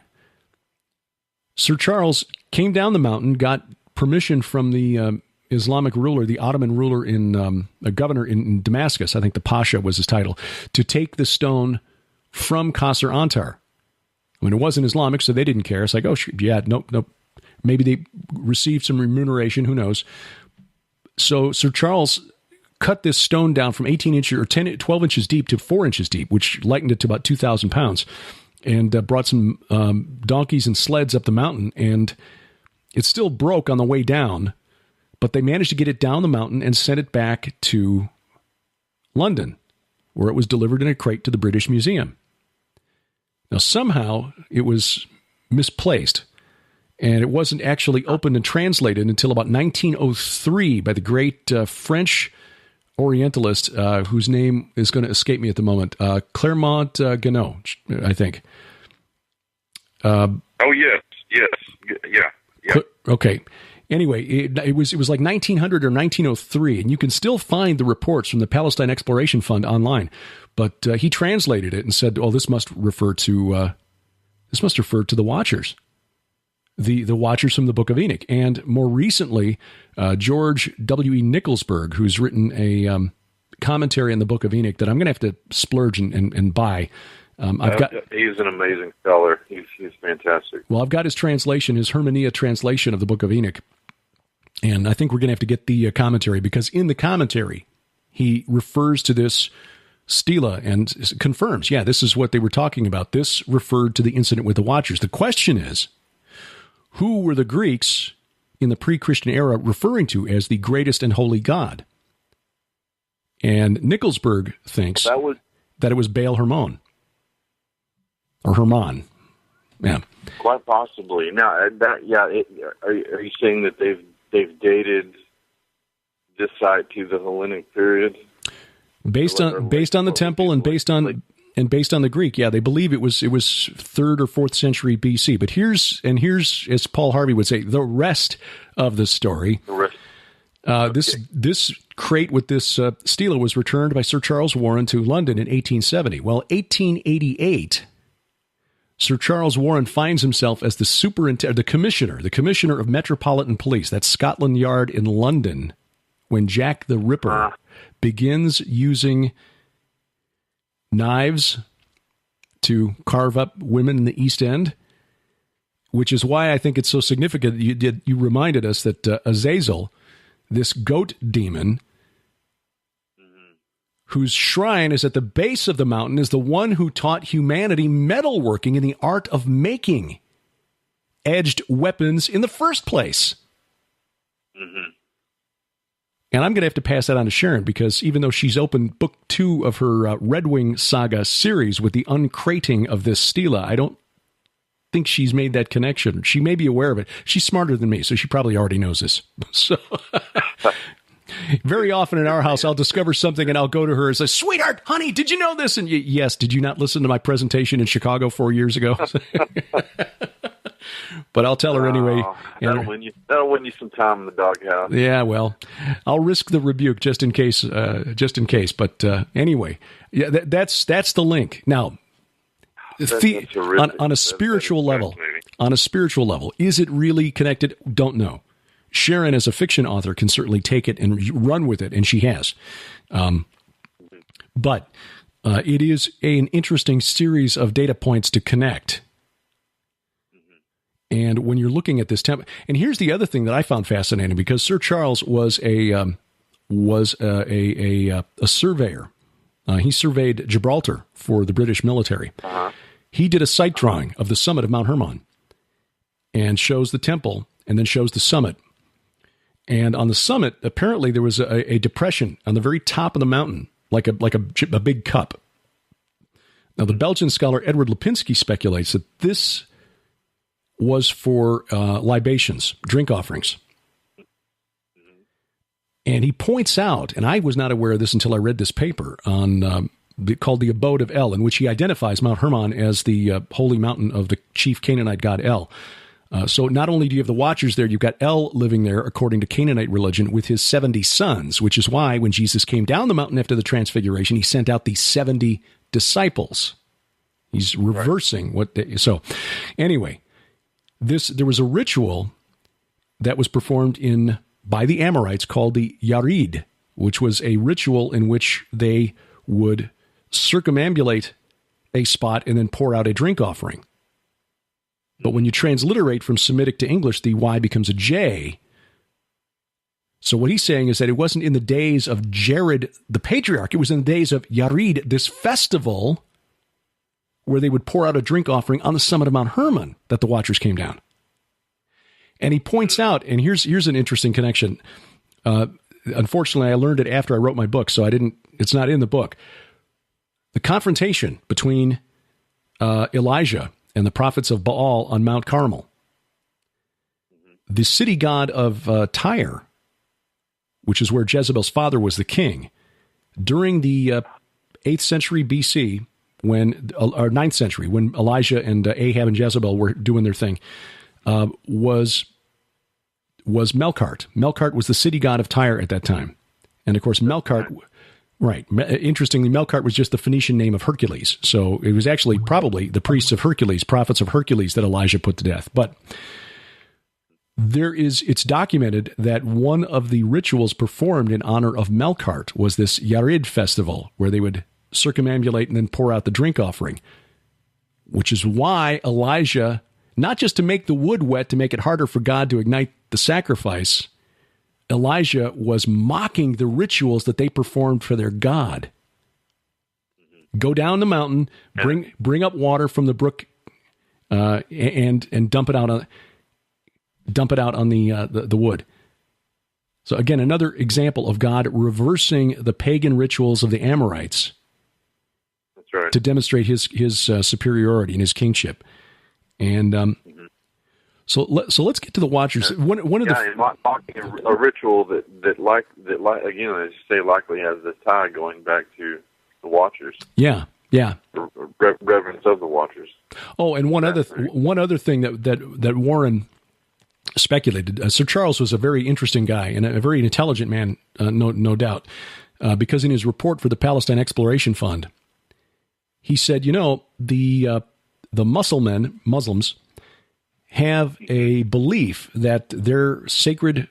Sir Charles came down the mountain, got permission from the Islamic ruler, the Ottoman ruler a governor in Damascus, I think the Pasha was his title, to take the stone from Qasr Antar. I mean, it wasn't Islamic, so they didn't care. It's like, oh, yeah, nope. Maybe they received some remuneration, who knows. So Sir Charles cut this stone down from 18 inches or 12 inches deep to 4 inches deep, which lightened it to about 2,000 pounds, and brought some donkeys and sleds up the mountain. And it still broke on the way down, but they managed to get it down the mountain and sent it back to London, where it was delivered in a crate to the British Museum. Now, somehow it was misplaced, and it wasn't actually opened and translated until about 1903 by the great French Orientalist, whose name is going to escape me at the moment, Clermont Ganneau, I think. Oh, yes, yeah. Okay. Anyway, it was like 1900 or 1903, and you can still find the reports from the Palestine Exploration Fund online. But he translated it and said, "Oh, this must refer to the Watchers." the Watchers from the Book of Enoch. And more recently, George W.E. Nicholsburg, who's written a commentary on the Book of Enoch that I'm going to have to splurge and buy. He's an amazing scholar. He's fantastic. Well, I've got his translation, his Hermenia translation of the Book of Enoch. And I think we're going to have to get the commentary, because in the commentary, he refers to this stela and confirms, this is what they were talking about. This referred to the incident with the Watchers. The question is, who were the Greeks in the pre-Christian era referring to as the greatest and holy God? And Nicholsburg thinks that it was Baal Hermon. Or Hermon. Yeah. Quite possibly. Now, are you saying that they've dated this site to the Hellenic period? Based on the temple and based on the Greek, they believe it was 3rd or 4th century BC. But here's, as Paul Harvey would say, the rest of the story. This crate with this stela was returned by Sir Charles Warren to London in 1870. Well, 1888, Sir Charles Warren finds himself as the commissioner of Metropolitan Police. That's Scotland Yard in London, when Jack the Ripper begins using knives to carve up women in the East End, which is why I think it's so significant. You reminded us that Azazel, this goat demon, whose shrine is at the base of the mountain, is the one who taught humanity metalworking and the art of making edged weapons in the first place. Mm-hmm. And I'm going to have to pass that on to Sharon, because even though she's opened book 2 of her Red Wing Saga series with the uncrating of this stela, I don't think she's made that connection. She may be aware of it. She's smarter than me, so she probably already knows this. So very often in our house, I'll discover something and I'll go to her and say, "Sweetheart, honey, did you know this?" And yes, did you not listen to my presentation in Chicago 4 years ago? But I'll tell her anyway. That'll win you some time in the doghouse. Yeah, well, I'll risk the rebuke just in case. But anyway, that's the link. Now, on a spiritual level, is it really connected? Don't know. Sharon, as a fiction author, can certainly take it and run with it, and she has. But it is an interesting series of data points to connect. And when you're looking at this temple, and here's the other thing that I found fascinating, because Sir Charles was a surveyor. He surveyed Gibraltar for the British military. Uh-huh. He did a site drawing of the summit of Mount Hermon, and shows the temple, and then shows the summit. And on the summit, apparently there was a depression on the very top of the mountain, like a big cup. Now, the Belgian scholar Edward Lipinski speculates that this was for libations, drink offerings. And he points out, and I was not aware of this until I read this paper on called The Abode of El, in which he identifies Mount Hermon as the holy mountain of the chief Canaanite god El. So not only do you have the Watchers there, you've got El living there according to Canaanite religion with his 70 sons, which is why when Jesus came down the mountain after the transfiguration, he sent out the 70 disciples. He's reversing what they... So anyway, there was a ritual that was performed by the Amorites called the Yarid, which was a ritual in which they would circumambulate a spot and then pour out a drink offering. But when you transliterate from Semitic to English, the Y becomes a J. So what he's saying is that it wasn't in the days of Jared the patriarch, it was in the days of Yarid, this festival where they would pour out a drink offering on the summit of Mount Hermon that the Watchers came down. And he points out, and here's an interesting connection. Unfortunately, I learned it after I wrote my book, so it's not in the book. The confrontation between Elijah and the prophets of Baal on Mount Carmel. The city god of Tyre, which is where Jezebel's father was the king, during the 8th century BC, or 9th century, when Elijah and Ahab and Jezebel were doing their thing, was Melkart. Melkart was the city god of Tyre at that time. And of course, Melkart, right. Interestingly, Melkart was just the Phoenician name of Hercules. So it was actually probably the priests of Hercules, prophets of Hercules, that Elijah put to death. But it's documented that one of the rituals performed in honor of Melkart was this Yared festival, where they would circumambulate and then pour out the drink offering, which is why Elijah, not just to make the wood wet to make it harder for God to ignite the sacrifice, Elijah was mocking the rituals that they performed for their God. Go down the mountain, bring up water from the brook, and dump it out on the wood. So again, another example of God reversing the pagan rituals of the Amorites. That's right. To demonstrate his superiority and his kingship. And so let's get to the Watchers. One of the mocking a ritual that again, as you say, likely has this tie going back to the Watchers. Yeah. Reverence of the Watchers. Oh, and one other thing that Warren speculated. Sir Charles was a very interesting guy and a very intelligent man, no doubt, because in his report for the Palestine Exploration Fund, he said, the Muslims have a belief that their sacred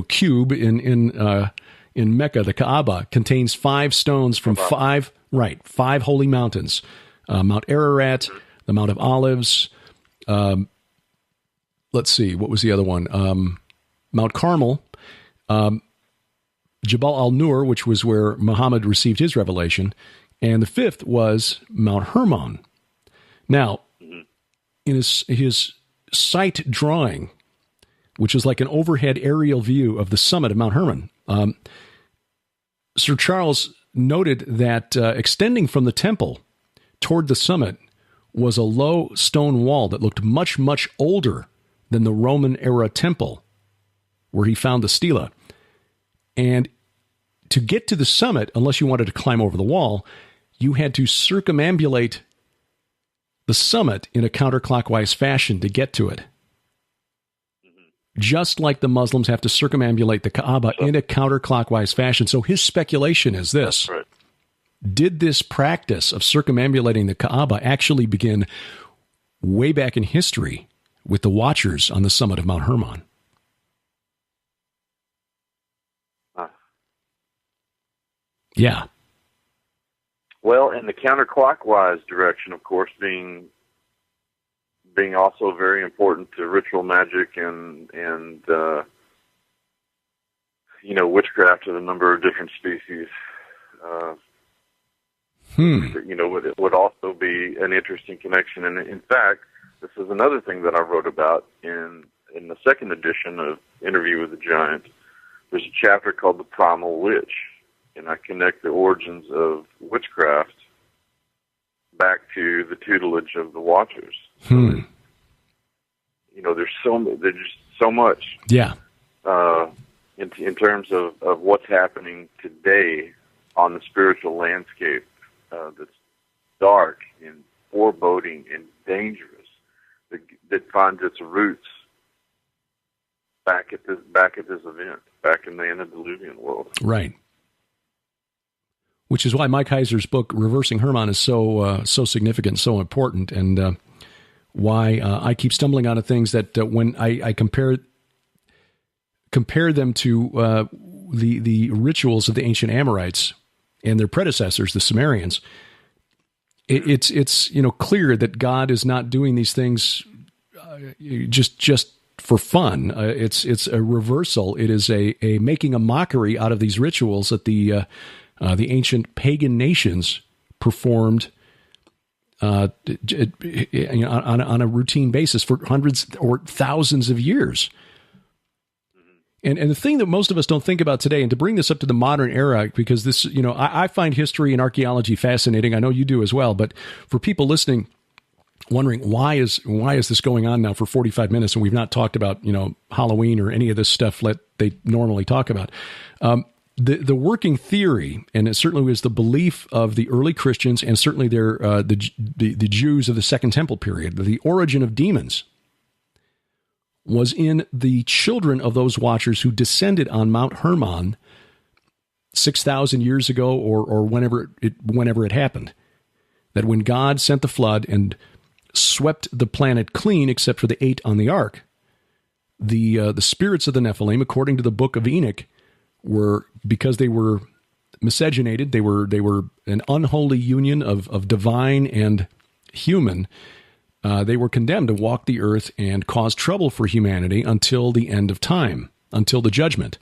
cube in Mecca, the Kaaba, contains 5 stones from 5 holy mountains: Mount Ararat, the Mount of Olives. Let's see, what was the other one? Mount Carmel, Jabal al-Nur, which was where Muhammad received his revelation, and the 5th was Mount Hermon. Now, in his site drawing, which is like an overhead aerial view of the summit of Mount Hermon, Sir Charles noted that extending from the temple toward the summit was a low stone wall that looked much, much older than the Roman-era temple where he found the stela. And to get to the summit, unless you wanted to climb over the wall, you had to circumambulate the summit in a counterclockwise fashion to get to it. Just like the Muslims have to circumambulate the Kaaba in a counterclockwise fashion. So his speculation is this. Right. Did this practice of circumambulating the Kaaba actually begin way back in history with the Watchers on the summit of Mount Hermon? Yeah. Well, in the counterclockwise direction, of course, being also very important to ritual magic and witchcraft of a number of different species. It would also be an interesting connection. And in fact, this is another thing that I wrote about in the second edition of Interview with the Giant. There's a chapter called The Primal Witch, and I connect the origins of witchcraft back to the tutelage of the Watchers. There's just so much. Yeah. In terms of what's happening today on the spiritual landscape, that's dark and foreboding and dangerous, that finds its roots back at this event, back in the antediluvian world. Right. Which is why Mike Heiser's book Reversing Hermon is so significant, so important, and why I keep stumbling onto things that when I compare them to the rituals of the ancient Amorites and their predecessors, the Sumerians, it's clear that God is not doing these things just for fun. It's a reversal. It is a making a mockery out of these rituals that the ancient pagan nations performed on a routine basis for hundreds or thousands of years. And the thing that most of us don't think about today, and to bring this up to the modern era, because this, I find history and archaeology fascinating. I know you do as well. But for people listening, wondering why is this going on now for 45 minutes, and we've not talked about Halloween or any of this stuff that they normally talk about. The working theory, and it certainly was the belief of the early Christians, and certainly the Jews of the Second Temple period, the origin of demons was in the children of those Watchers who descended on Mount Hermon 6,000 years ago, or whenever it happened. That when God sent the flood and swept the planet clean except for the 8 on the ark. The spirits of the Nephilim, according to the book of Enoch, were, because they were miscegenated, they were an unholy union of divine and human. They were condemned to walk the earth and cause trouble for humanity until the end of time, until the judgment.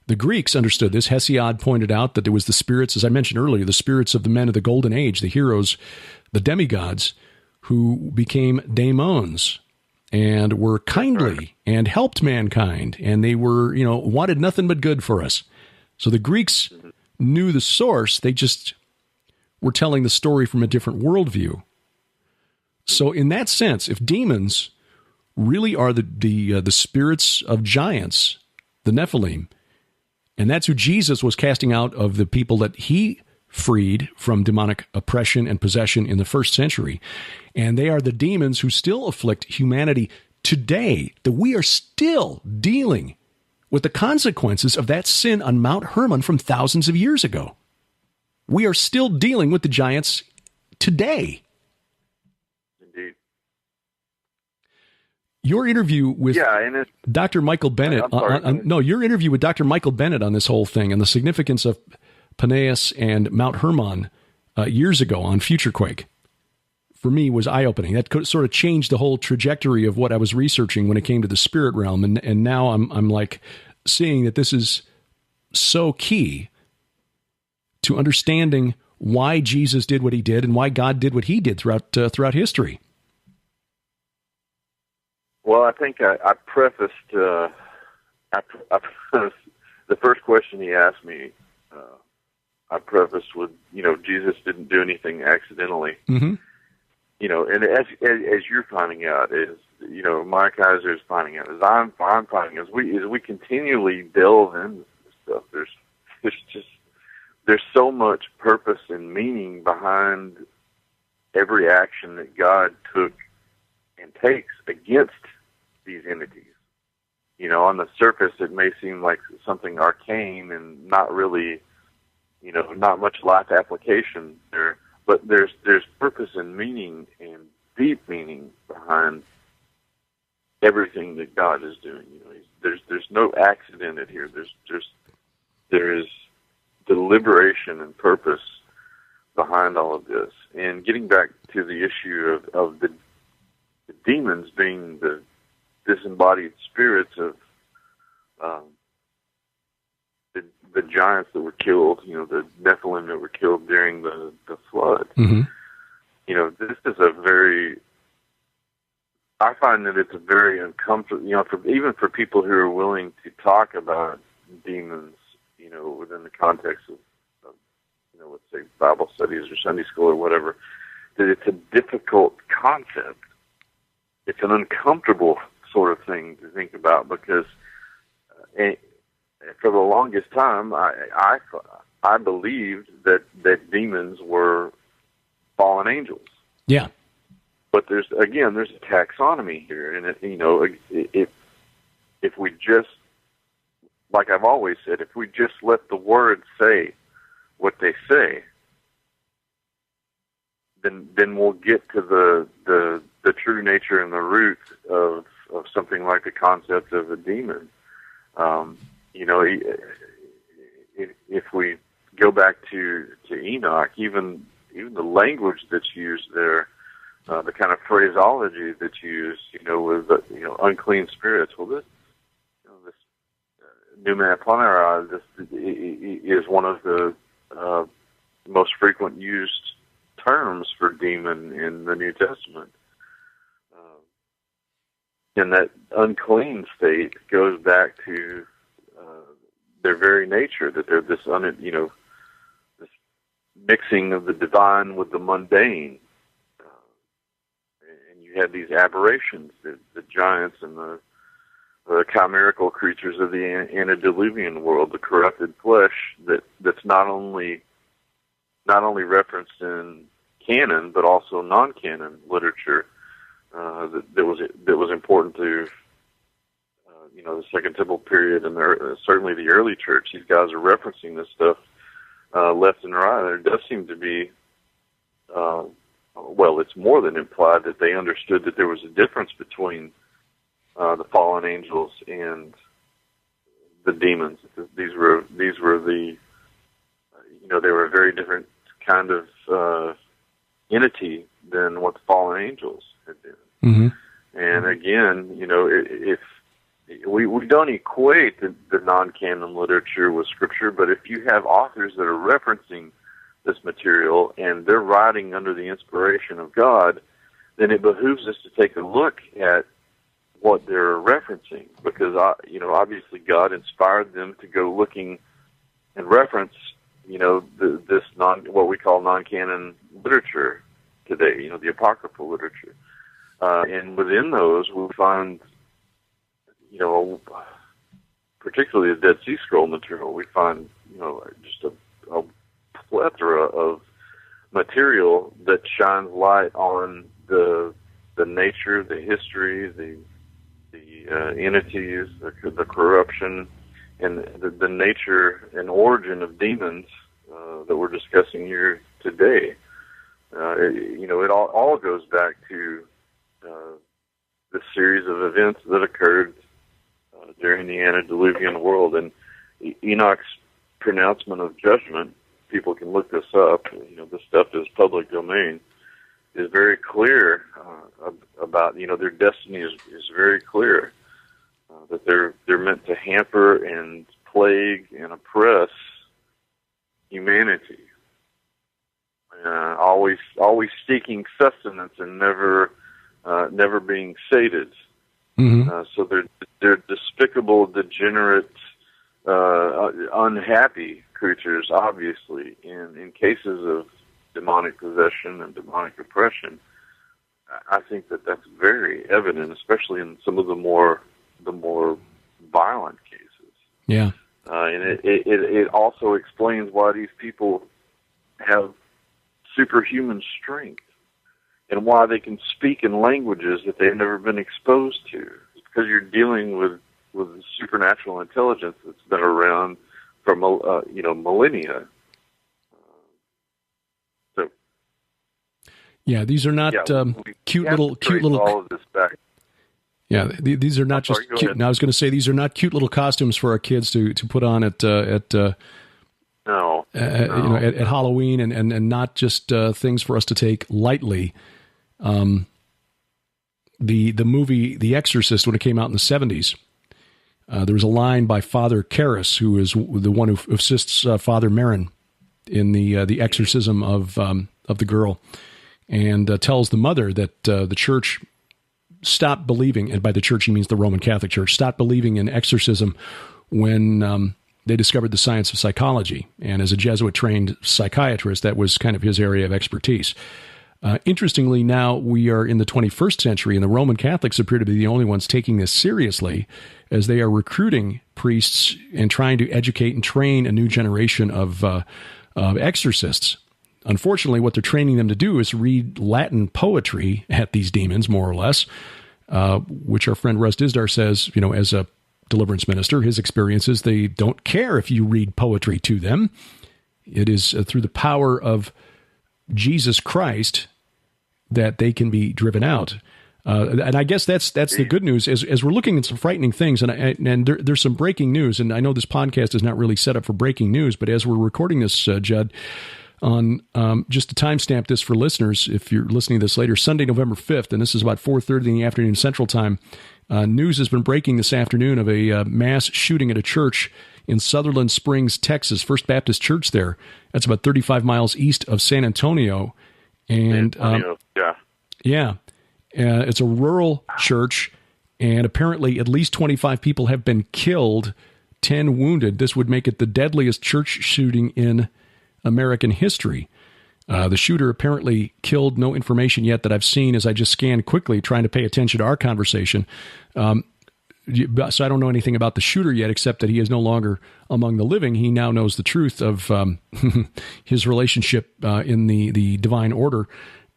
The Greeks understood this. Hesiod pointed out that there was the spirits, as I mentioned earlier, the spirits of the men of the Golden Age, the heroes, the demigods, who became daemons and were kindly and helped mankind, and they were, wanted nothing but good for us. So the Greeks knew the source. They just were telling the story from a different worldview. So in that sense, if demons really are the spirits of giants, the Nephilim, and that's who Jesus was casting out of the people that he freed from demonic oppression and possession in the first century, and they are the demons who still afflict humanity today, that we are still dealing with the consequences of that sin on Mount Hermon from thousands of years ago. We are still dealing with the giants today. Indeed. Your interview with Dr. Michael Bennett, your interview with Dr. Michael Bennett on this whole thing and the significance of Paneas and Mount Hermon years ago on FutureQuake, for me, was eye-opening. That sort of changed the whole trajectory of what I was researching when it came to the spirit realm. And now I'm like seeing that this is so key to understanding why Jesus did what he did and why God did what he did throughout history. Well, I think I prefaced the first question he asked me. I prefaced with, Jesus didn't do anything accidentally. Mm-hmm. And as you're finding out, Mike Kaiser is finding out, as I'm finding, as we continually delve into this stuff, there's so much purpose and meaning behind every action that God took and takes against these entities. On the surface, it may seem like something arcane and not really, not much life application there. But there's purpose and meaning and deep meaning behind everything that God is doing. There's no accident here. There is deliberation and purpose behind all of this. And getting back to the issue of the demons being the disembodied spirits of the giants that were killed, the Nephilim that were killed during the flood. Mm-hmm. This is I find that it's a very uncomfortable, even for people who are willing to talk about demons, within the context of let's say Bible studies or Sunday school or whatever, that it's a difficult concept. It's an uncomfortable sort of thing to think about because for the longest time, I believed that demons were fallen angels. Yeah. But there's a taxonomy here, and if we just, like I've always said, if we just let the words say what they say, then we'll get to the true nature and the root of something like the concept of a demon. If we go back to Enoch, even the language that's used there, the kind of phraseology that's used, with unclean spirits. Well, this Pneuma Planera, this is one of the most frequent used terms for demon in the New Testament. And that unclean state goes back to their very nature, that they're this mixing of the divine with the mundane. And you have these aberrations, the giants and the chimerical creatures of the antediluvian world, the corrupted flesh that's not only referenced in canon but also non-canon literature that was important to the Second Temple period and certainly the early church. These guys are referencing this stuff left and right. There does seem to be well, it's more than implied that they understood that there was a difference between the fallen angels and the demons. These were the, they were a very different kind of entity than what the fallen angels had been. Mm-hmm. And again, if we don't equate the non-canon literature with Scripture, but if you have authors that are referencing this material and they're writing under the inspiration of God, then it behooves us to take a look at what they're referencing, because obviously God inspired them to go looking and reference this what we call non-canon literature today, the apocryphal literature, and within those we find particularly the Dead Sea Scroll material, we find just a plethora of material that shines light on the nature, the history, the entities, the corruption, and the nature and origin of demons that we're discussing here today. It all goes back to the series of events that occurred during the antediluvian world. And Enoch's pronouncement of judgment, people can look this up, this stuff is public domain, is very clear about, their destiny is very clear, that they're meant to hamper and plague and oppress humanity, always seeking sustenance and never being sated. Mm-hmm. So they're despicable, degenerate, unhappy creatures, obviously. In cases of demonic possession and demonic oppression, I think that's very evident, especially in some of the more violent cases. Yeah. And it also explains why these people have superhuman strength and why they can speak in languages that they've never been exposed to. It's because you're dealing with supernatural intelligence that's been around for millennia. Yeah, these are not cute little. All of this back. Yeah, these are not just cute. Now, I was going to say these are not cute little costumes for our kids to put on at Halloween, and not just things for us to take lightly. The movie The Exorcist, when it came out in the 70s, there was a line by Father Karras, who is the one who assists Father Merrin in the exorcism of the girl, and tells the mother that the church stopped believing, and by the church he means the Roman Catholic Church, stopped believing in exorcism when they discovered the science of psychology. And as a Jesuit-trained psychiatrist, that was kind of his area of expertise. Interestingly, now we are in the 21st century, and the Roman Catholics appear to be the only ones taking this seriously, as they are recruiting priests and trying to educate and train a new generation of exorcists. Unfortunately, what they're training them to do is read Latin poetry at these demons, more or less, which our friend Russ Dizdar says, as a deliverance minister, his experience is they don't care if you read poetry to them. It is through the power of Jesus Christ that they can be driven out. And I guess that's the good news. As we're looking at some frightening things, and there's some breaking news, and I know this podcast is not really set up for breaking news, but as we're recording this, Judd, on just to timestamp this for listeners, if you're listening to this later, Sunday, November 5th, and this is about 4:30 in the afternoon Central Time, news has been breaking this afternoon of a mass shooting at a church in Sutherland Springs, Texas, First Baptist Church there. That's about 35 miles east of San Antonio. And it's a rural church, and apparently at least 25 people have been killed, 10 wounded. This would make it the deadliest church shooting in American history. The shooter apparently killed, no information yet that I've seen as I just scanned quickly trying to pay attention to our conversation. So I don't know anything about the shooter yet, except that he is no longer among the living. He now knows the truth of his relationship in the divine order,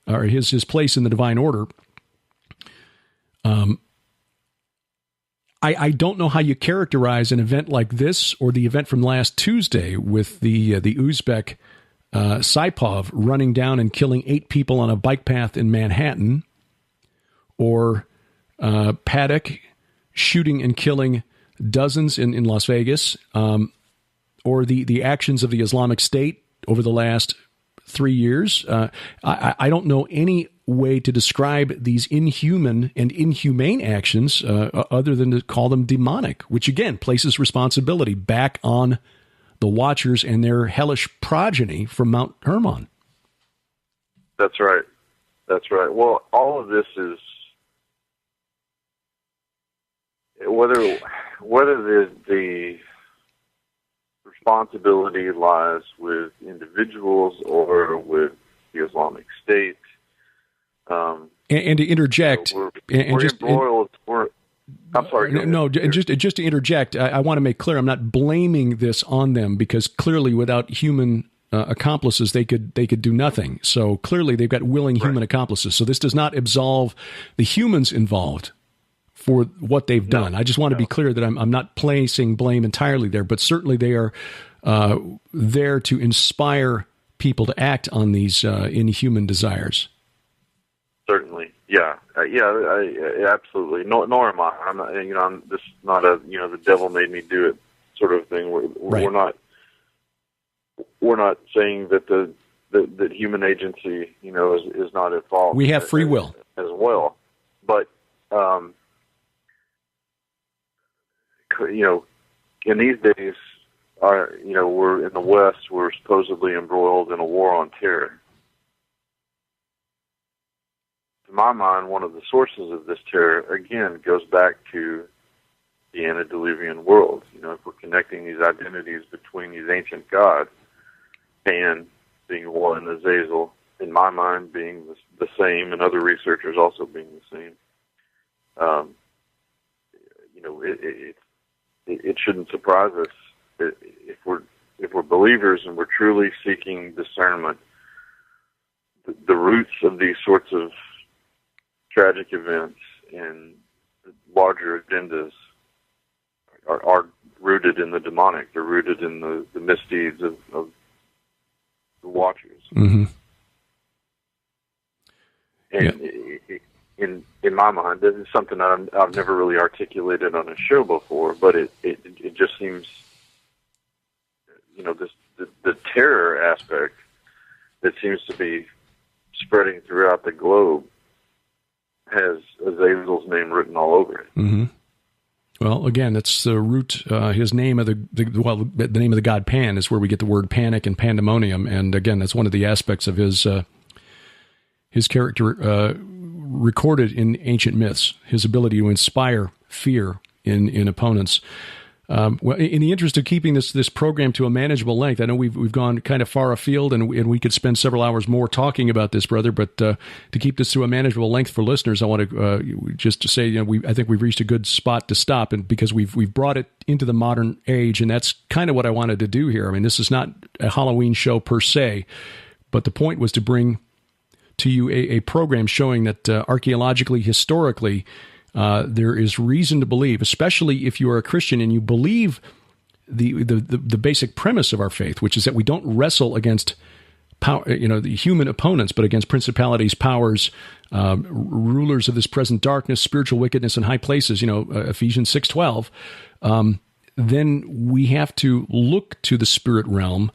or his place in the divine order. I don't know how you characterize an event like this or the event from last Tuesday with the Uzbek Saipov running down and killing 8 people on a bike path in Manhattan, or Paddock shooting and killing dozens in Las Vegas, or the actions of the Islamic State over the last 3 years. I don't know any way to describe these inhuman and inhumane actions other than to call them demonic, which again places responsibility back on the Watchers and their hellish progeny from Mount Hermon. That's right. That's right. Well, all of this is whether the responsibility lies with individuals or with the Islamic State. And to interject, I'm sorry. No, just to interject, I want to make clear I'm not blaming this on them, because clearly without human accomplices they could do nothing. So clearly they've got willing human accomplices. So this does not absolve the humans involved for what they've done. I just want to be clear that I'm not placing blame entirely there, but certainly they are there to inspire people to act on these inhuman desires. Certainly, yeah, absolutely. Nor am I. I'm not. I'm this not a the devil made me do it sort of thing. We're not saying that that human agency is not at fault. We have free will as well, but in these days, we're in the West. We're supposedly embroiled in a war on terror. To my mind, one of the sources of this terror, again, goes back to the antediluvian world. If we're connecting these identities between these ancient gods, Pan being one, Azazel, in my mind, being the same, and other researchers also being the same, it shouldn't surprise us if we're believers and we're truly seeking discernment. The roots of these sorts of tragic events and larger agendas are rooted in the demonic. They're rooted in the misdeeds of the Watchers. Mm-hmm. And in my mind, this is something that I've never really articulated on a show before, but it just seems, the terror aspect that seems to be spreading throughout the globe has Azazel's name written all over it. Mm-hmm. Well, again, that's the root. His name of the name of the god Pan is where we get the word panic and pandemonium. And again, that's one of the aspects of his character recorded in ancient myths. His ability to inspire fear in opponents. Well, in the interest of keeping this program to a manageable length, I know we've gone kind of far afield, and we could spend several hours more talking about this, brother. But to keep this to a manageable length for listeners, I want to just to say, I think we've reached a good spot to stop, and because we've brought it into the modern age, and that's kind of what I wanted to do here. I mean, this is not a Halloween show per se, but the point was to bring to you a program showing that archaeologically, historically, there is reason to believe, especially if you are a Christian and you believe the basic premise of our faith, which is that we don't wrestle against power, the human opponents, but against principalities, powers, rulers of this present darkness, spiritual wickedness in high places. Ephesians 6:12. Then we have to look to the spirit realm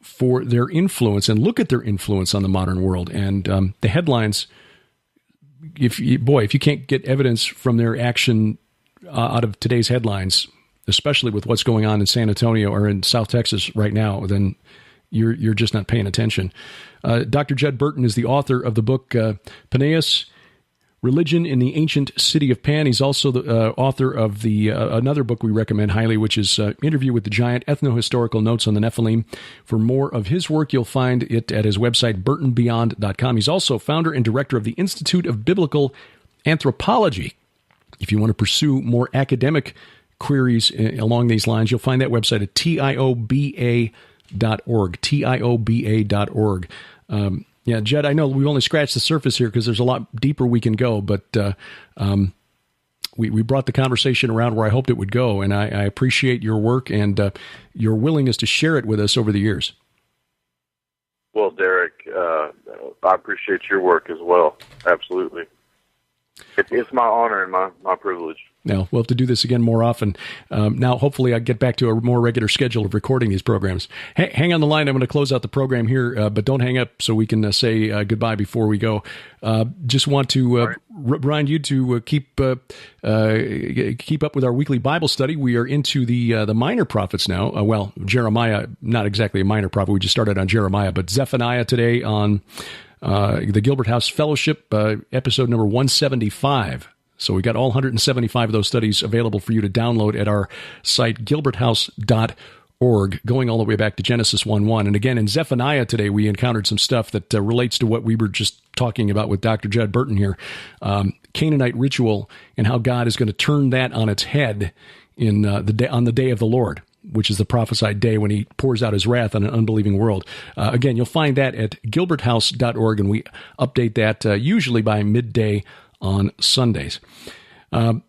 for their influence and look at their influence on the modern world. And the headlines, if you can't get evidence from their action out of today's headlines, especially with what's going on in San Antonio or in South Texas right now, then you're just not paying attention. Dr. Judd Burton is the author of the book Paneas, Religion in the Ancient City of Pan. He's also the author of the another book we recommend highly, which is Interview with the Giant, Ethno-Historical Notes on the Nephilim. For more of his work, you'll find it at his website, burtonbeyond.com. He's also founder and director of the Institute of Biblical Anthropology. If you want to pursue more academic queries along these lines, you'll find that website at tioba.org, tioba.org. Yeah, Judd, I know we've only scratched the surface here because there's a lot deeper we can go, but we brought the conversation around where I hoped it would go, and I appreciate your work and your willingness to share it with us over the years. Well, Derek, I appreciate your work as well. Absolutely. It's my honor and my privilege. Now, we'll have to do this again more often. Now, hopefully, I get back to a more regular schedule of recording these programs. Hang on the line. I'm going to close out the program here, but don't hang up so we can say goodbye before we go. Just want to remind you to keep up with our weekly Bible study. We are into the minor prophets now. Well, Jeremiah, not exactly a minor prophet. We just started on Jeremiah, but Zephaniah today on the Gilbert House Fellowship, episode number 175. So we got all 175 of those studies available for you to download at our site, gilberthouse.org, going all the way back to Genesis 1:1. And again, in Zephaniah today, we encountered some stuff that relates to what we were just talking about with Dr. Judd Burton here. Canaanite ritual and how God is going to turn that on its head on the day of the Lord, which is the prophesied day when he pours out his wrath on an unbelieving world. Again, you'll find that at gilberthouse.org, and we update that usually by midday on Sundays. I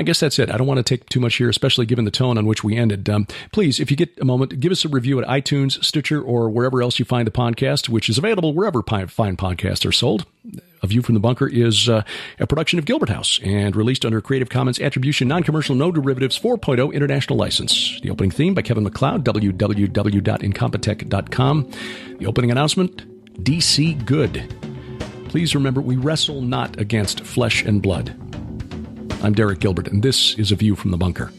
guess that's it. I don't want to take too much here, especially given the tone on which we ended. Please, if you get a moment, give us a review at iTunes, Stitcher, or wherever else you find the podcast, which is available wherever fine podcasts are sold. A View from the Bunker is a production of Gilbert House and released under Creative Commons Attribution, Non-Commercial, No Derivatives 4.0 International License. The opening theme by Kevin MacLeod, www.incompetech.com. The opening announcement, DC Good. Please remember, we wrestle not against flesh and blood. I'm Derek Gilbert, and this is A View from the Bunker.